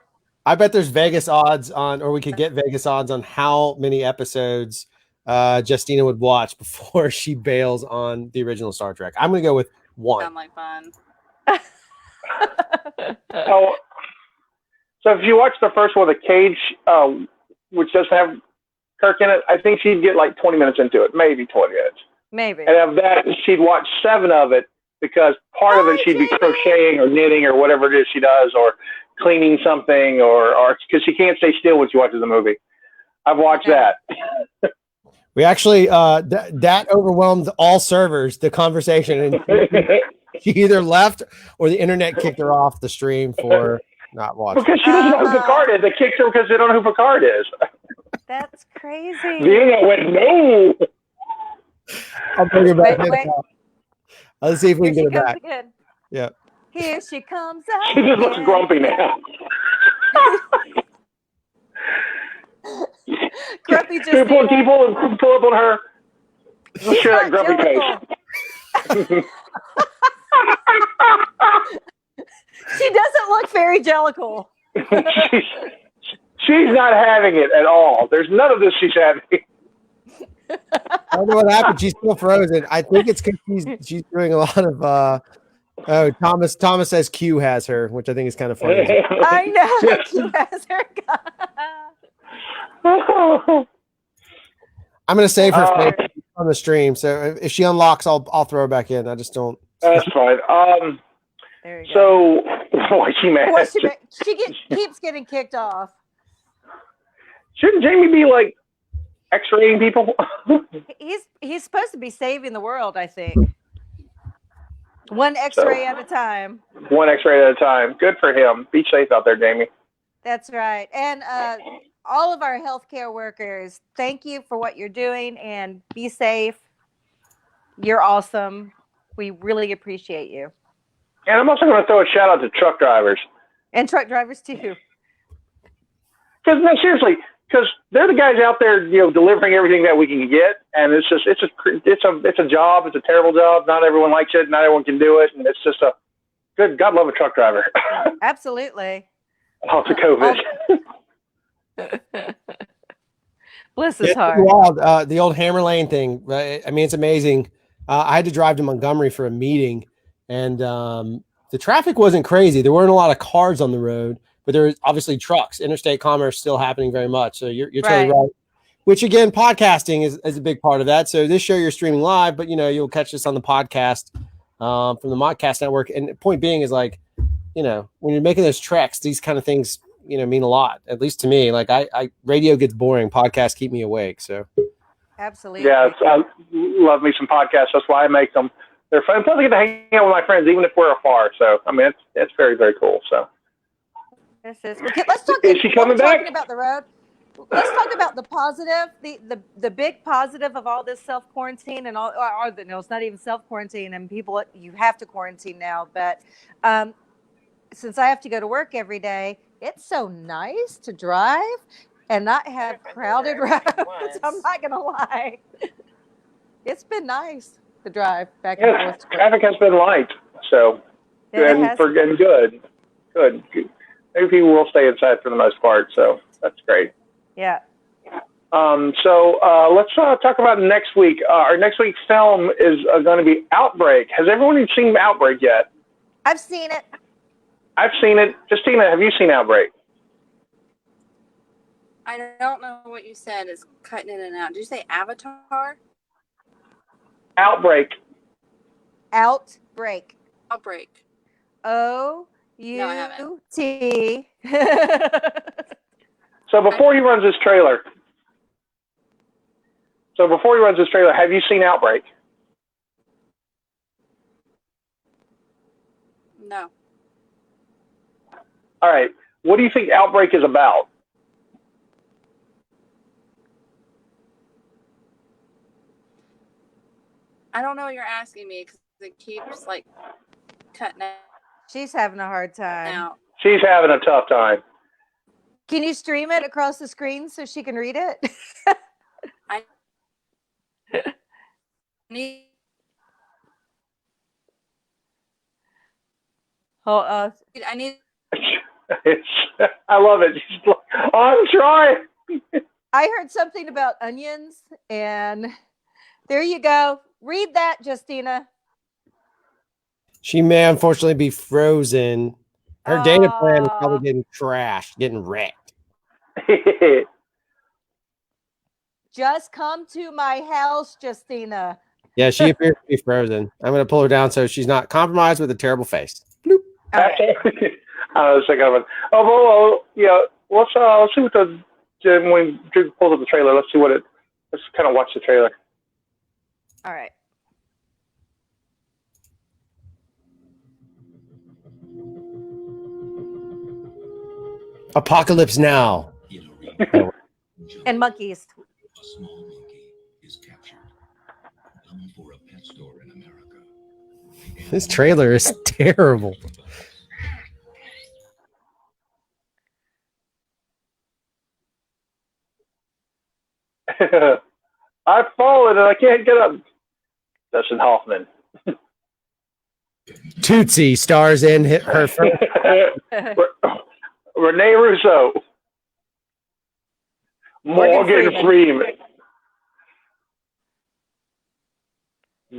I bet there's Vegas odds on, or we could get Vegas odds on how many episodes Justina would watch before she bails on the original Star Trek. I'm going to go with 1. Sound like fun. So if you watch the first one, The Cage, which doesn't have Kirk in it, I think she'd get like 20 minutes into it, maybe 20 minutes. Maybe. And of that, she'd watch 7 of it, because part of it she'd be crocheting or knitting or whatever it is she does, or cleaning something, or because she can't stay still when she watches the movie. I've watched that. We actually, that overwhelmed all servers, the conversation. And she either left or the internet kicked her off the stream for not watching. Because she doesn't know who Picard is. They kicked her because they don't know who Picard is. That's crazy. The internet went, no. I'll bring her back. Wait. Let's see if we can get her back. Again. Yeah. Here she comes out. She just looks grumpy now. Grumpy just. Can you pull up on her? Let's share that grumpy face. She doesn't look very jellical. She's not having it at all. There's none of this she's having. I don't know what happened. She's still frozen. I think it's because she's doing a lot of. Thomas says Q has her, which I think is kind of funny. I know. Q has her. I'm going to save her on the stream. So if she unlocks, I'll throw her back in. I just don't. That's fine. There you go. Why is she mad? Well, she keeps getting kicked off. Shouldn't Jamie be like X-raying people? He's supposed to be saving the world, I think. One X-ray at a time. One X-ray at a time. Good for him. Be safe out there, Jamie. That's right. And all of our healthcare workers, thank you for what you're doing, and be safe. You're awesome. We really appreciate you. And I'm also going to throw a shout out to truck drivers. And truck drivers too. Because no, seriously, because they're the guys out there, delivering everything that we can get, and it's a job. It's a terrible job. Not everyone likes it. Not everyone can do it, and it's just a good God, love a truck driver. Absolutely. Also COVID. Bless his It's heart. wild. The old Hammer Lane thing. Right? I mean, it's amazing. I had to drive to Montgomery for a meeting, and the traffic wasn't crazy. There weren't a lot of cars on the road, but there was obviously trucks. Interstate commerce still happening very much. So you're totally right. Which again, podcasting is a big part of that. So this show you're streaming live, but you'll catch this on the podcast from the Modcast Network. And the point being is like, when you're making those treks, these kind of things mean a lot, at least to me. Like I radio gets boring, podcasts keep me awake. So absolutely. Yeah, I love me some podcasts. That's why I make them. They're fun. Plus I get to hang out with my friends even if we're afar. So I mean it's very, very cool. So okay, let's talk. Is she coming back? Talking about the road. Let's talk about the positive, the big positive of all this self-quarantine and all, it's not even self-quarantine and people, you have to quarantine now. But since I have to go to work every day, it's so nice to drive and not have crowded roads. I'm not going to lie. It's been nice to drive back and forth. Traffic has been light. So, and good. Maybe people will stay inside for the most part. So that's great. Yeah. So let's talk about next week. Our next week's film is going to be Outbreak. Has everyone seen Outbreak yet? I've seen it. I've seen it. Justina, have you seen Outbreak? I don't know what you said. It's cutting in and out. Did you say Avatar? Outbreak. Outbreak. Outbreak. O-U-T. So before he runs his trailer, have you seen Outbreak? No. All right. What do you think Outbreak is about? I don't know what you're asking me because it keeps like cutting out. She's having a hard time. She's having a tough time. Can you stream it across the screen so she can read it? I need. I need. I love it. She's like, I'm trying. I heard something about onions, and there you go. Read that, Justina. She may unfortunately be frozen. Her data plan is probably getting trashed, getting wrecked. Just come to my house, Justina. Yeah, she appears to be frozen. I'm going to pull her down so she's not compromised with a terrible face. Bloop. Right. I was thinking of it. Let's see what when Drew pulls up the trailer. Let's kind of watch the trailer. All right. Apocalypse Now. And monkeys. A small monkey is captured. Bound for a pet store in America. This trailer is terrible. I've fallen and I can't get up. Dustin Hoffman. Tootsie stars in her first. Renee Russo. Morgan Freeman.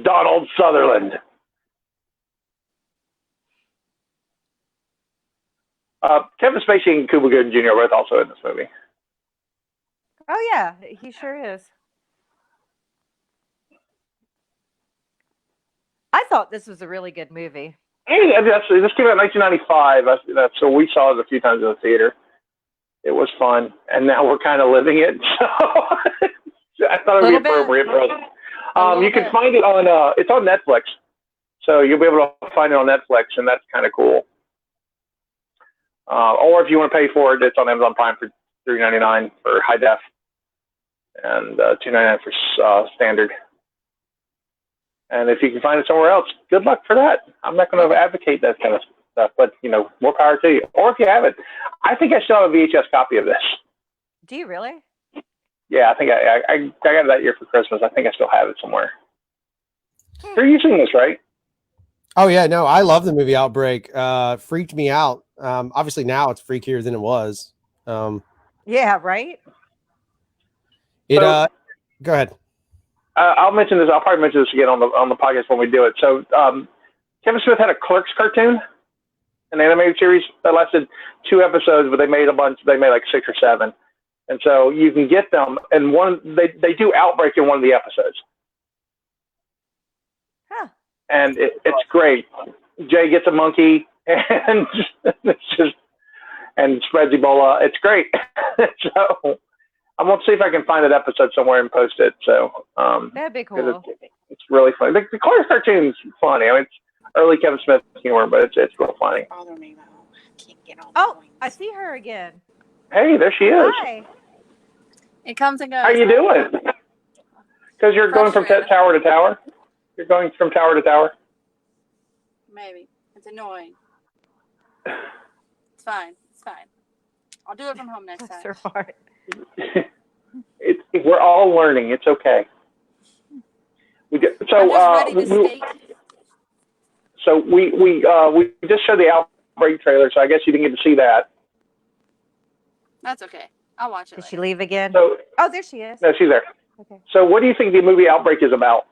Donald Sutherland. Kevin Spacey and Cuba Gooding Jr. are both also in this movie. Oh, yeah, he sure is. I thought this was a really good movie. Hey, this came out in 1995. So we saw it a few times in the theater. It was fun, and now we're kind of living it. So I thought it would be appropriate for us. You can find it on. It's on Netflix, so you'll be able to find it on Netflix, and that's kind of cool. Or if you want to pay for it, it's on Amazon Prime for $3.99 for high def, and $2.99 for standard. And if you can find it somewhere else, good luck for that. I'm not going to advocate that kind of stuff, but more power to you. Or if you have it, I think I still have a VHS copy of this. Do you really? Yeah, I think I got it that year for Christmas. I think I still have it somewhere. You're using this, right? Oh yeah, no, I love the movie Outbreak. Freaked me out. Obviously now it's freakier than it was. Yeah, right. Go ahead. I'll mention this. I'll probably mention this again on the podcast when we do it. So Kevin Smith had a Clerks cartoon, an animated series that lasted 2 episodes, but they made a bunch. They made like 6 or 7, and so you can get them. And they do Outbreak in one of the episodes. Huh. And it's great. Jay gets a monkey and spreads Ebola. It's great. So I'm gonna see if I can find that episode somewhere and post it. So that'd be cool. It's really funny. The Clerks cartoon's funny. I mean, it's early Kevin Smith humor, but it's real funny. Oh, I see her again. Hey, there she is. Hi. It comes and goes. How you doing? Because you're going from tower to tower. You're going from tower to tower. Maybe. It's annoying. It's fine. It's fine. I'll do it from home next time. Her heart. We're all learning. It's okay. We just showed the Outbreak trailer, so I guess you didn't get to see that. That's okay. I'll watch it. Did she leave again? So, oh, there she is. No, she's there. Okay. So what do you think the movie Outbreak is about?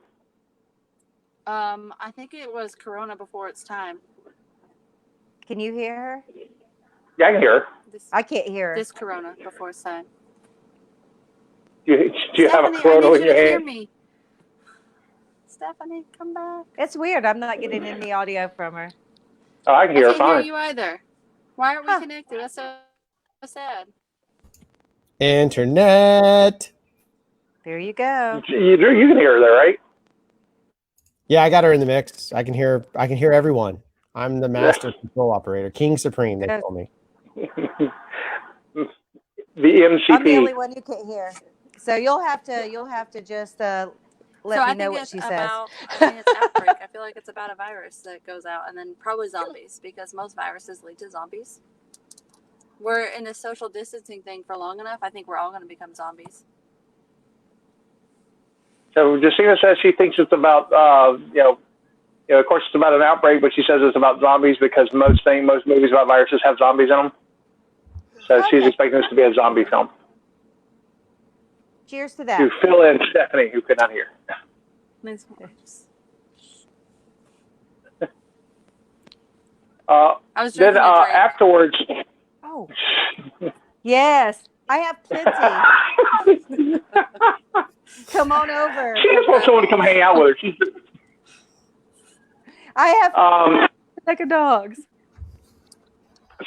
I think it was Corona before its time. Can you hear her? Yeah, I can hear her. I can't hear her. This Corona before its time. Do you have a Corona in your hand? Hear me. Stephanie, come back. It's weird. I'm not getting any audio from her. Oh, I can hear her fine. I can't hear you either. Why aren't we connected? That's so sad. Internet. There you go. You can hear her there, right? Yeah, I got her in the mix. I can hear everyone. I'm the master control operator, King Supreme. They call me. The MCP. I'm the only one you can't hear. So you'll have to just let me know what she says. I mean, it's Outbreak. I feel like it's about a virus that goes out, and then probably zombies, because most viruses lead to zombies. We're in a social distancing thing for long enough. I think we're all going to become zombies. So Justina says she thinks it's about, of course it's about an outbreak, but she says it's about zombies because most movies about viruses have zombies in them. So she's expecting this to be a zombie film. Cheers to that. To fill in Stephanie, who could not hear. Nice. I was then afterwards. Oh. Yes, I have plenty. Come on over. She just wants someone to come hang out with her. I have like a dog's.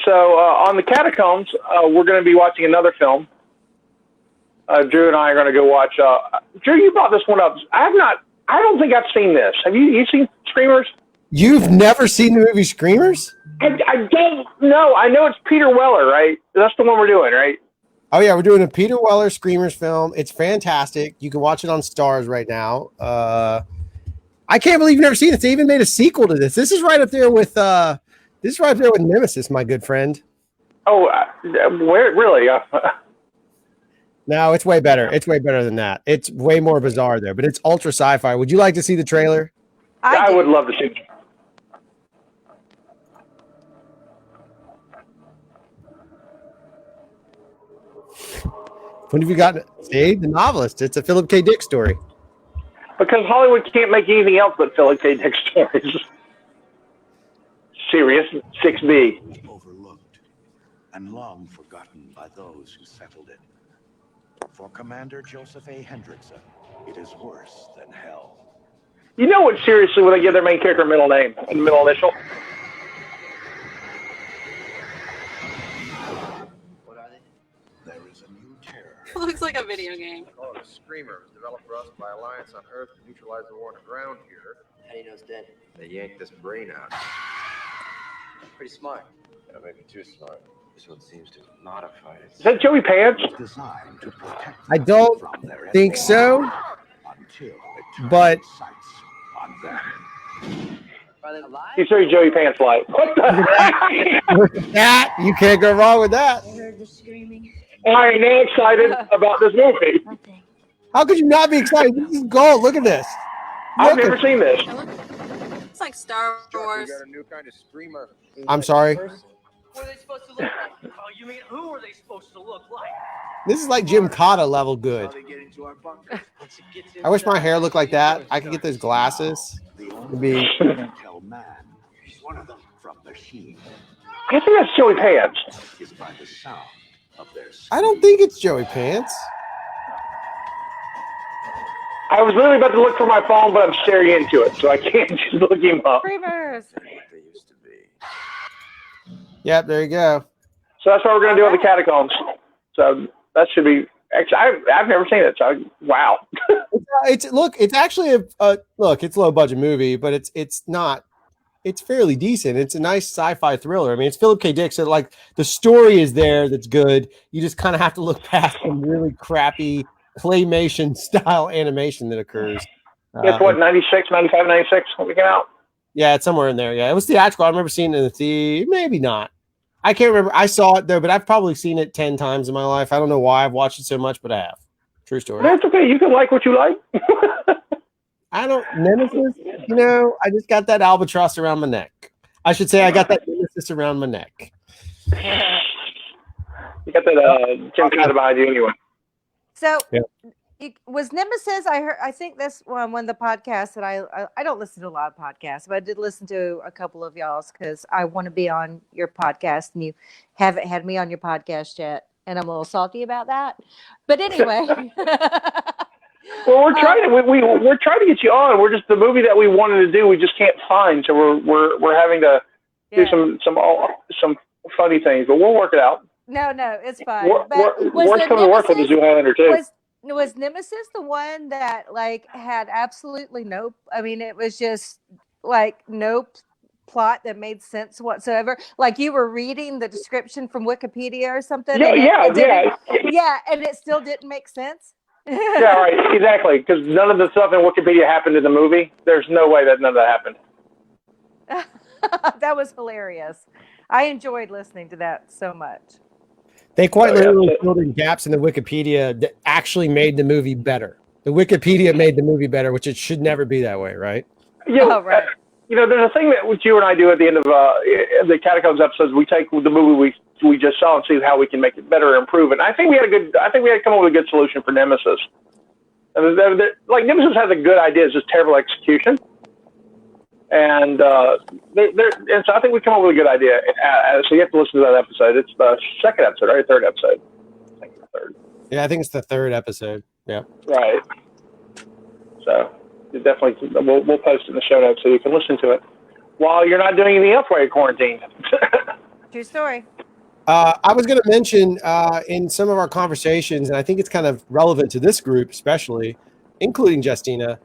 So on the Catacombs, we're going to be watching another film. Drew and I are going to go watch. Drew, you brought this one up. I don't think I've seen this. Have you? You seen Screamers? You've never seen the movie Screamers? I don't know. I know it's Peter Weller, right? That's the one we're doing, right? Oh yeah, we're doing a Peter Weller Screamers film. It's fantastic. You can watch it on Stars right now. I can't believe you've never seen it. They even made a sequel to this. This is right up there with Nemesis, my good friend. Oh, where really? No, it's way better. It's way better than that. It's way more bizarre there, but it's ultra sci-fi. Would you like to see the trailer? I would love to see it. When have you gotten it? See, The Novelist. It's a Philip K. Dick story. Because Hollywood can't make anything else but Philip K. Dick stories. Serious 6B. Overlooked and long forgotten by those who settled it. For Commander Joseph A. Hendrickson, it is worse than hell. You know what, seriously, when they give their main character a middle name and middle initial? What are they? There is a new terror. It looks like a video game. Oh, the Screamer was developed for us by Alliance on Earth to neutralize the war on the ground here. How do you know it's dead? They yanked this brain out. Pretty smart. Yeah, maybe too smart. This one seems to modify it. Is that Joey Pants? Designed to protect I don't think so, but on them. Are they alive? He's very Joey Pants like. What the heck? that you can't go wrong with that. I heard the screaming. I am now excited about this movie. Nothing. How could you not be excited? This is gold. Look at this. I've never seen this. It's like like Star Wars. We got a new kind of streamer. I'm sorry. What are they supposed to look like? Oh, you mean who are they supposed to look like? This is like Jim Cotta level good. How they get into our bunker. I wish my hair looked like that. I could get those glasses. It'd be. Tell man, he's one of them from the Sheen. I think that's Joey Pants. Is by the sound of their. I don't think it's Joey Pants. I was literally about to look for my phone, but I'm staring into it, so I can't just look him up. Screamers. They used to be. Yep, there you go. So that's what we're going to do with the catacombs. So that should be. Actually, I've never seen it. So wow. It's actually a look. It's a low budget movie, but it's not. It's fairly decent. It's a nice sci-fi thriller. I mean, it's Philip K. Dick, so like the story is there. That's good. You just kind of have to look past some really crappy claymation style animation that occurs. It's what, 96, 95, 96 when we came out? Yeah, it's somewhere in there. Yeah, it was theatrical. I remember seeing it in the theater. Maybe not. I can't remember. I saw it though, but I've probably seen it 10 times in my life. I don't know why I've watched it so much, but I have. True story. That's okay. You can like what you like. I don't. Nemesis, you know, I just got that albatross around my neck. I should say I got that Nemesis around my neck. You got that Jim Cotta behind you anyway. So was Nemesis? I think this one of the podcasts that I don't listen to a lot of podcasts, but I did listen to a couple of y'all's because I want to be on your podcast, and you haven't had me on your podcast yet, and I'm a little salty about that. But anyway, well, we're trying to we're trying to get you on. We're just the movie that we wanted to do. We just can't find, so we're having to do some funny things, but we'll work it out. No, it's fine. Worst coming to work with the Zoo Highlander too. Was Nemesis the one that like had absolutely no? I mean, it was just like no plot that made sense whatsoever. Like you were reading the description from Wikipedia or something. Yeah, and it still didn't make sense. Yeah, right, exactly. Because none of the stuff in Wikipedia happened in the movie. There's no way that none of that happened. That was hilarious. I enjoyed listening to that so much. They quite literally filled in gaps in the Wikipedia that actually made the movie better. The Wikipedia made the movie better, which it should never be that way, right? Yeah, right. There's a thing that you and I do at the end of the Catacombs episodes. We take the movie we just saw and see how we can make it better and improve it. And I think we had to come up with a good solution for Nemesis. Like Nemesis has a good idea, it's just terrible execution. And and so I think we come up with a good idea. So you have to listen to that episode. It's the second episode, right? Third episode. I think it's the third. Yeah, I think it's the third episode. Yeah. Right. So you definitely, we'll post it in the show notes so you can listen to it while you're not doing anything else while you're quarantined. True story. I was going to mention in some of our conversations, and I think it's kind of relevant to this group, especially, including Justina.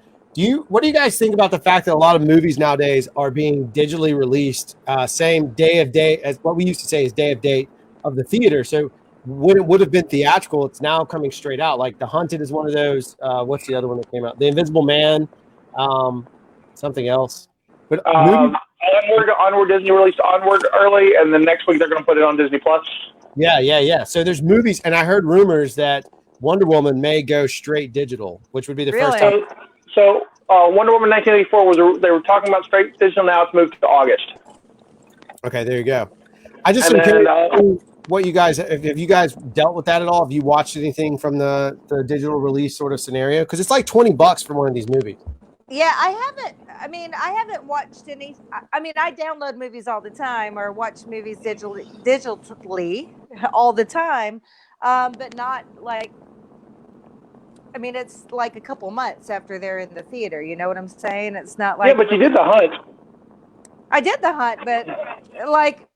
What do you guys think about the fact that a lot of movies nowadays are being digitally released same day of date as what we used to say is day of date of the theater? So when it would have been theatrical, it's now coming straight out. Like The Hunted is one of those. What's the other one that came out? The Invisible Man, something else. But Onward, Disney released Onward early, and then next week they're going to put it on Disney Plus. Yeah. So there's movies, and I heard rumors that Wonder Woman may go straight digital, which would be the first time. So Wonder Woman 1984 they were talking about straight digital. Now it's moved to August. Okay, there you go. I just am curious what you guys, if you guys dealt with that at all. Have you watched anything from the digital release sort of scenario? Because it's like $20 for one of these movies. Yeah, I haven't watched any. I mean, I download movies all the time or watch movies digitally all the time, but not like. I mean, it's like a couple months after they're in the theater. You know what I'm saying? It's not like. Yeah, but you did The Hunt. I did The Hunt, but like,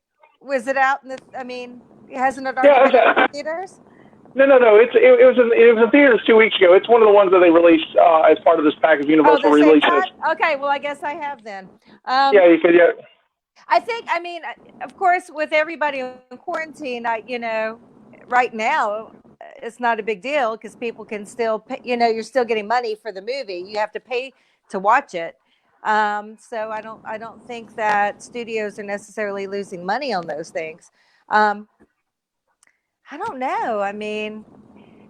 was it out in the? I mean, hasn't it already been in the theaters? No. It was in theaters 2 weeks ago. It's one of the ones that they released as part of this package of Universal releases. Okay, well, I guess I have then. Yeah, you could. Yeah. I think. I mean, of course, with everybody in quarantine, right now. It's not a big deal because people can still pay, you're still getting money for the movie. You have to pay to watch it. So I don't think that studios are necessarily losing money on those things. I don't know. I mean,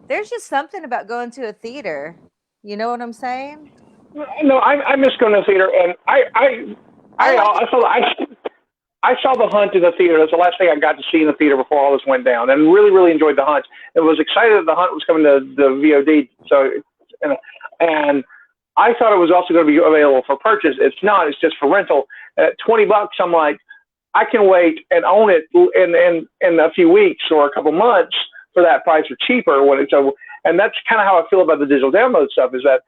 there's just something about going to a theater. You know what I'm saying? No, I miss going to the theater, and I I saw The Hunt in the theater. That's the last thing I got to see in the theater before all this went down, and really, really enjoyed The Hunt. And was excited that The Hunt was coming to the VOD. So, and I thought it was also going to be available for purchase. It's not. It's just for rental. At $20, I'm like, I can wait and own it in a few weeks or a couple months for that price or cheaper when it's over. And that's kind of how I feel about the digital download stuff. Is that,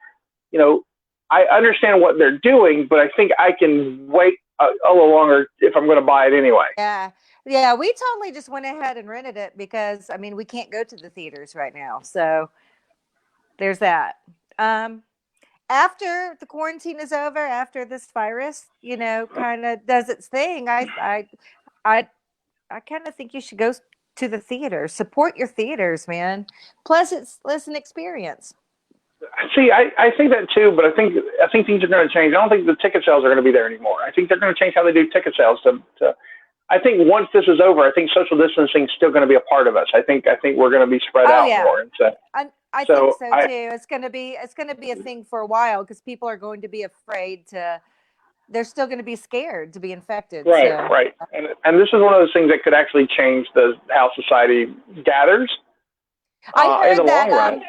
you know, I understand what they're doing, but I think I can wait a little longer if I'm going to buy it anyway. Yeah. Yeah. We totally just went ahead and rented it because, I mean, we can't go to the theaters right now. So there's that. After the quarantine is over, after this virus, you know, kind of does its thing, I kind of think you should go to the theater. Support your theaters, man. Plus, it's an experience. See, I think that too, but I think things are going to change. I don't think the ticket sales are going to be there anymore. I think they're going to change how they do ticket sales. I think once this is over, I think social distancing is still going to be a part of us. I think we're going to be spread out more. And so, I think so too. It's going to be a thing for a while because people are going to be afraid to. They're still going to be scared to be infected. Right, so. right. And this is one of those things that could actually change how society gathers in the long run.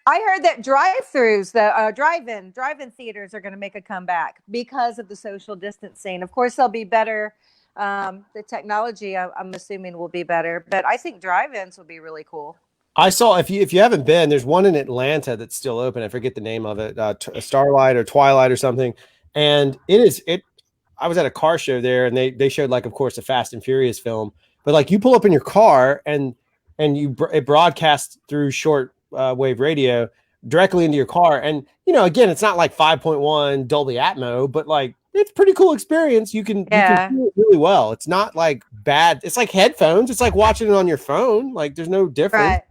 I heard that drive-throughs, the drive-in theaters are going to make a comeback because of the social distancing. Of course, they'll be better. The technology, I'm assuming, will be better. But I think drive-ins will be really cool. I saw, if you haven't been, there's one in Atlanta that's still open. I forget the name of it, Starlight or Twilight or something. And I was at a car show there, and they showed, like, of course, a Fast and Furious film. But like, you pull up in your car and it broadcasts through short wave radio directly into your car. And, you know, again, it's not like 5.1 Dolby Atmos, but like, it's a pretty cool experience. You can hear it really well. It's not like bad. It's like headphones. It's like watching it on your phone. Like, there's no difference. Right.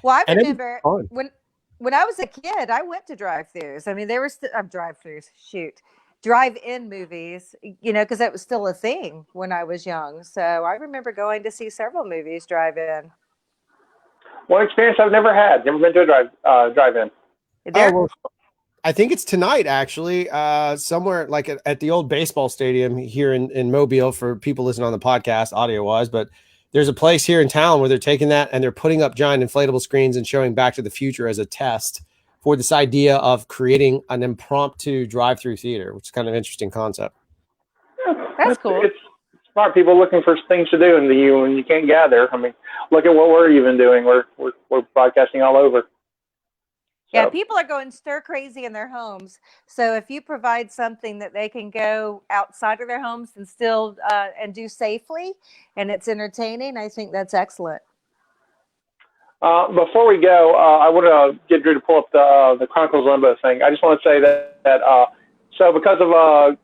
Well, I remember when I was a kid, I went to drive-thrus. I mean, there were drive-in movies, you know, because that was still a thing when I was young. So I remember going to see several movies drive-in. One experience I've never had. Never been to a drive-in. I think it's tonight, actually, somewhere like at the old baseball stadium here in Mobile for people listening on the podcast, audio-wise. But there's a place here in town where they're taking that and they're putting up giant inflatable screens and showing Back to the Future as a test for this idea of creating an impromptu drive-through theater, which is kind of an interesting concept. Yeah, that's cool. It's smart. People looking for things to do when you can't gather. I mean, look at what we're even doing. We're broadcasting all over. Yeah, people are going stir crazy in their homes. So if you provide something that they can go outside of their homes and still and do safely, and it's entertaining, I think that's excellent. Before we go, I want to get Drew to pull up the Chronicles Limbo thing. I just want to say that so because of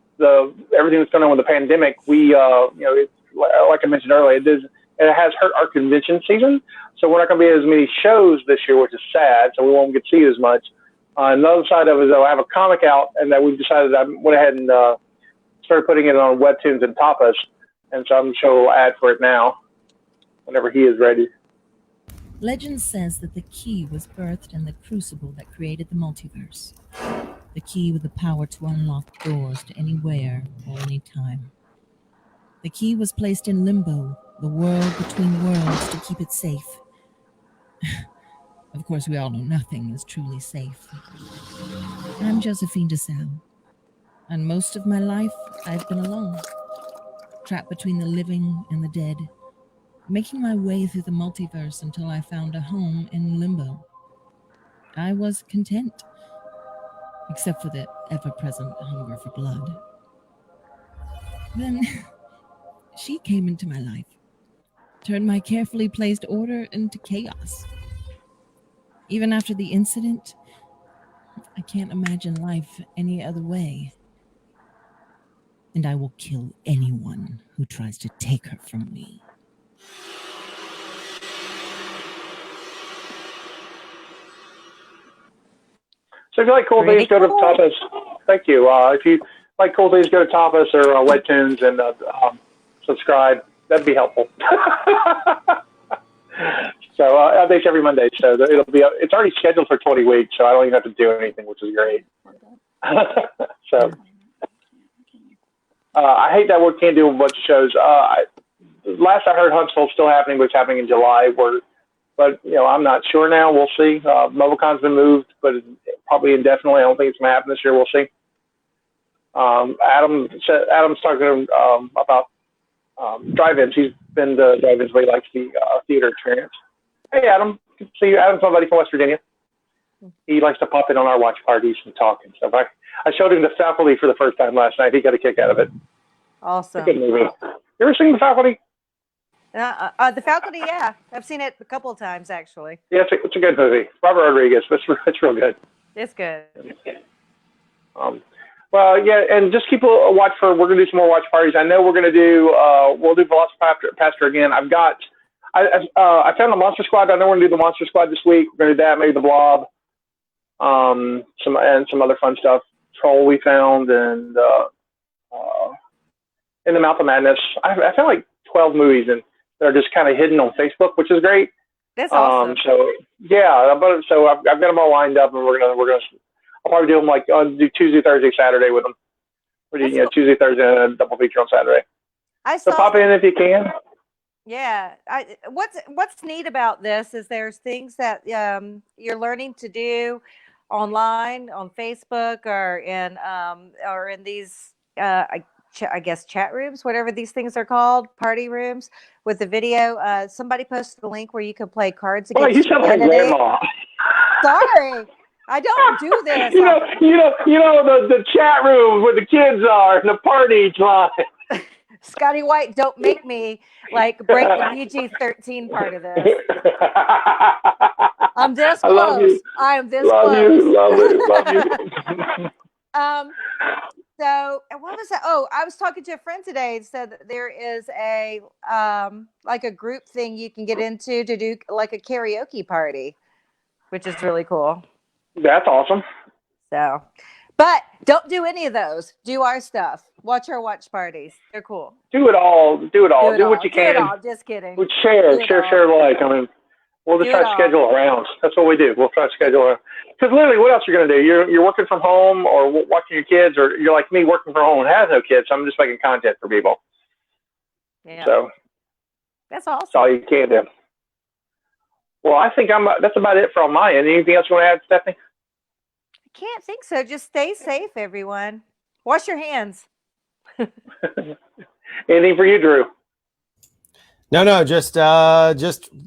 everything that's going on with the pandemic, we like I mentioned earlier, it has hurt our convention season. So we're not going to be as many shows this year, which is sad. So we won't get to see as much. On the other side of it is, though, I have a comic out, and that we've decided I went ahead and started putting it on Webtoons and Tapas. And so I'm going to show a little ad for it now, whenever he is ready. Legend says that the key was birthed in the crucible that created the multiverse. The key with the power to unlock doors to anywhere or any time. The key was placed in limbo, the world between worlds, to keep it safe. Of course, we all know nothing is truly safe. I'm Josephine DeSalle, and most of my life I've been alone, trapped between the living and the dead, making my way through the multiverse until I found a home in limbo. I was content, except for the ever-present hunger for blood. Then she came into my life, turned my carefully placed order into chaos. Even after the incident, I can't imagine life any other way. And I will kill anyone who tries to take her from me. So if you like cool things, go to Tapas. Thank you. If you like cool things, go to Tapas or Webtoons and subscribe. That'd be helpful. So updates every Monday. So it's already scheduled for 20 weeks, so I don't even have to do anything, which is great. So I hate that we can't do a bunch of shows. Last I heard, Huntsville's still happening, but it's happening in July. But I'm not sure now. We'll see. MobileCon's been moved, but probably indefinitely. I don't think it's going to happen this year. We'll see. Adam's talking about drive-ins. He's been to drive-ins, but he likes the theater experience. Hey, Adam. Good to see you. Adam's somebody from West Virginia. He likes to pop in on our watch parties and talk and stuff. I showed him The Faculty for the first time last night. He got a kick out of it. Awesome. It's a good movie. You ever seen The Faculty? The Faculty, yeah. I've seen it a couple of times, actually. Yeah, it's a good movie. Robert Rodriguez. It's real good. It's good. Well, yeah, and just keep a watch for. We're gonna do some more watch parties. I know we're gonna do. We'll do Velocipastor again. I found the Monster Squad. I know we're gonna do the Monster Squad this week. We're gonna do that. Maybe the Blob. Some other fun stuff. Troll we found, and In the Mouth of Madness. I found like 12 movies, and they're just kind of hidden on Facebook, which is great. That's awesome. So yeah, so I've got them all lined up, and we're gonna. I'll probably do them do Tuesday, Thursday, Saturday with them. We're doing Tuesday, Thursday, and a double feature on Saturday. So pop in if you can. Yeah. What's neat about this is there's things that you're learning to do online on Facebook or in these I guess chat rooms, whatever these things are called, party rooms with the video. Somebody posted a link where you can play Cards Against you sound like Grandma. Sorry, I don't do this. The chat room where the kids are and the party line. Scotty White, don't make me break the PG-13 part of this. I'm this close. I am this close. Love you. So, and what was that? Oh, I was talking to a friend today and said that there is a a group thing you can get into to do like a karaoke party, which is really cool. That's awesome. So, but don't do any of those. Do our stuff. Watch our watch parties. They're cool. Do it all. Do what you can. Do it all. Just kidding. Share the like. I mean, we'll just try to schedule around. That's what we do. We'll try to schedule around. Because literally, what else are you going to do? You're working from home or watching your kids, or you're like me working from home and has no kids. So I'm just making content for people. Yeah. So that's awesome. That's all you can do. Well, I think that's about it for on my end. Anything else you want to add, Stephanie? I can't think so. Just stay safe, everyone. Wash your hands. Anything for you, Drew? No, just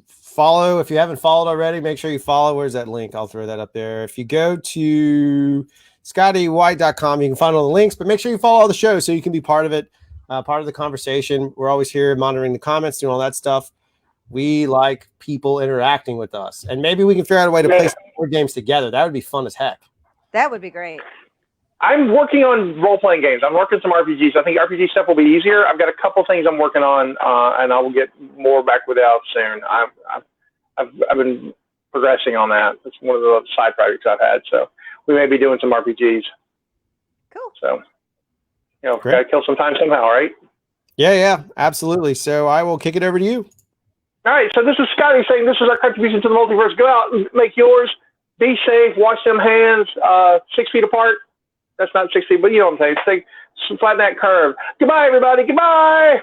follow. If you haven't followed already, make sure you follow. Where's that link? I'll throw that up there. If you go to scottywhite.com, you can find all the links, but make sure you follow all the shows so you can be part of it, part of the conversation. We're always here monitoring the comments, doing all that stuff. We like people interacting with us, and maybe we can figure out a way to play some board games together. That would be fun as heck. That would be great. I'm working on role-playing games. I'm working some RPGs. I think RPG stuff will be easier. I've got a couple things I'm working on, and I will get more back with out soon. I've been progressing on that. It's one of the side projects I've had. So we may be doing some RPGs. Cool. So, gotta kill some time somehow, right? Yeah, absolutely. So I will kick it over to you. All right. So this is Scotty saying this is our contribution to the multiverse. Go out and make yours. Be safe. Wash them hands 6 feet apart. That's not 6 feet, but you know what I'm saying. Flatten that curve. Goodbye, everybody. Goodbye.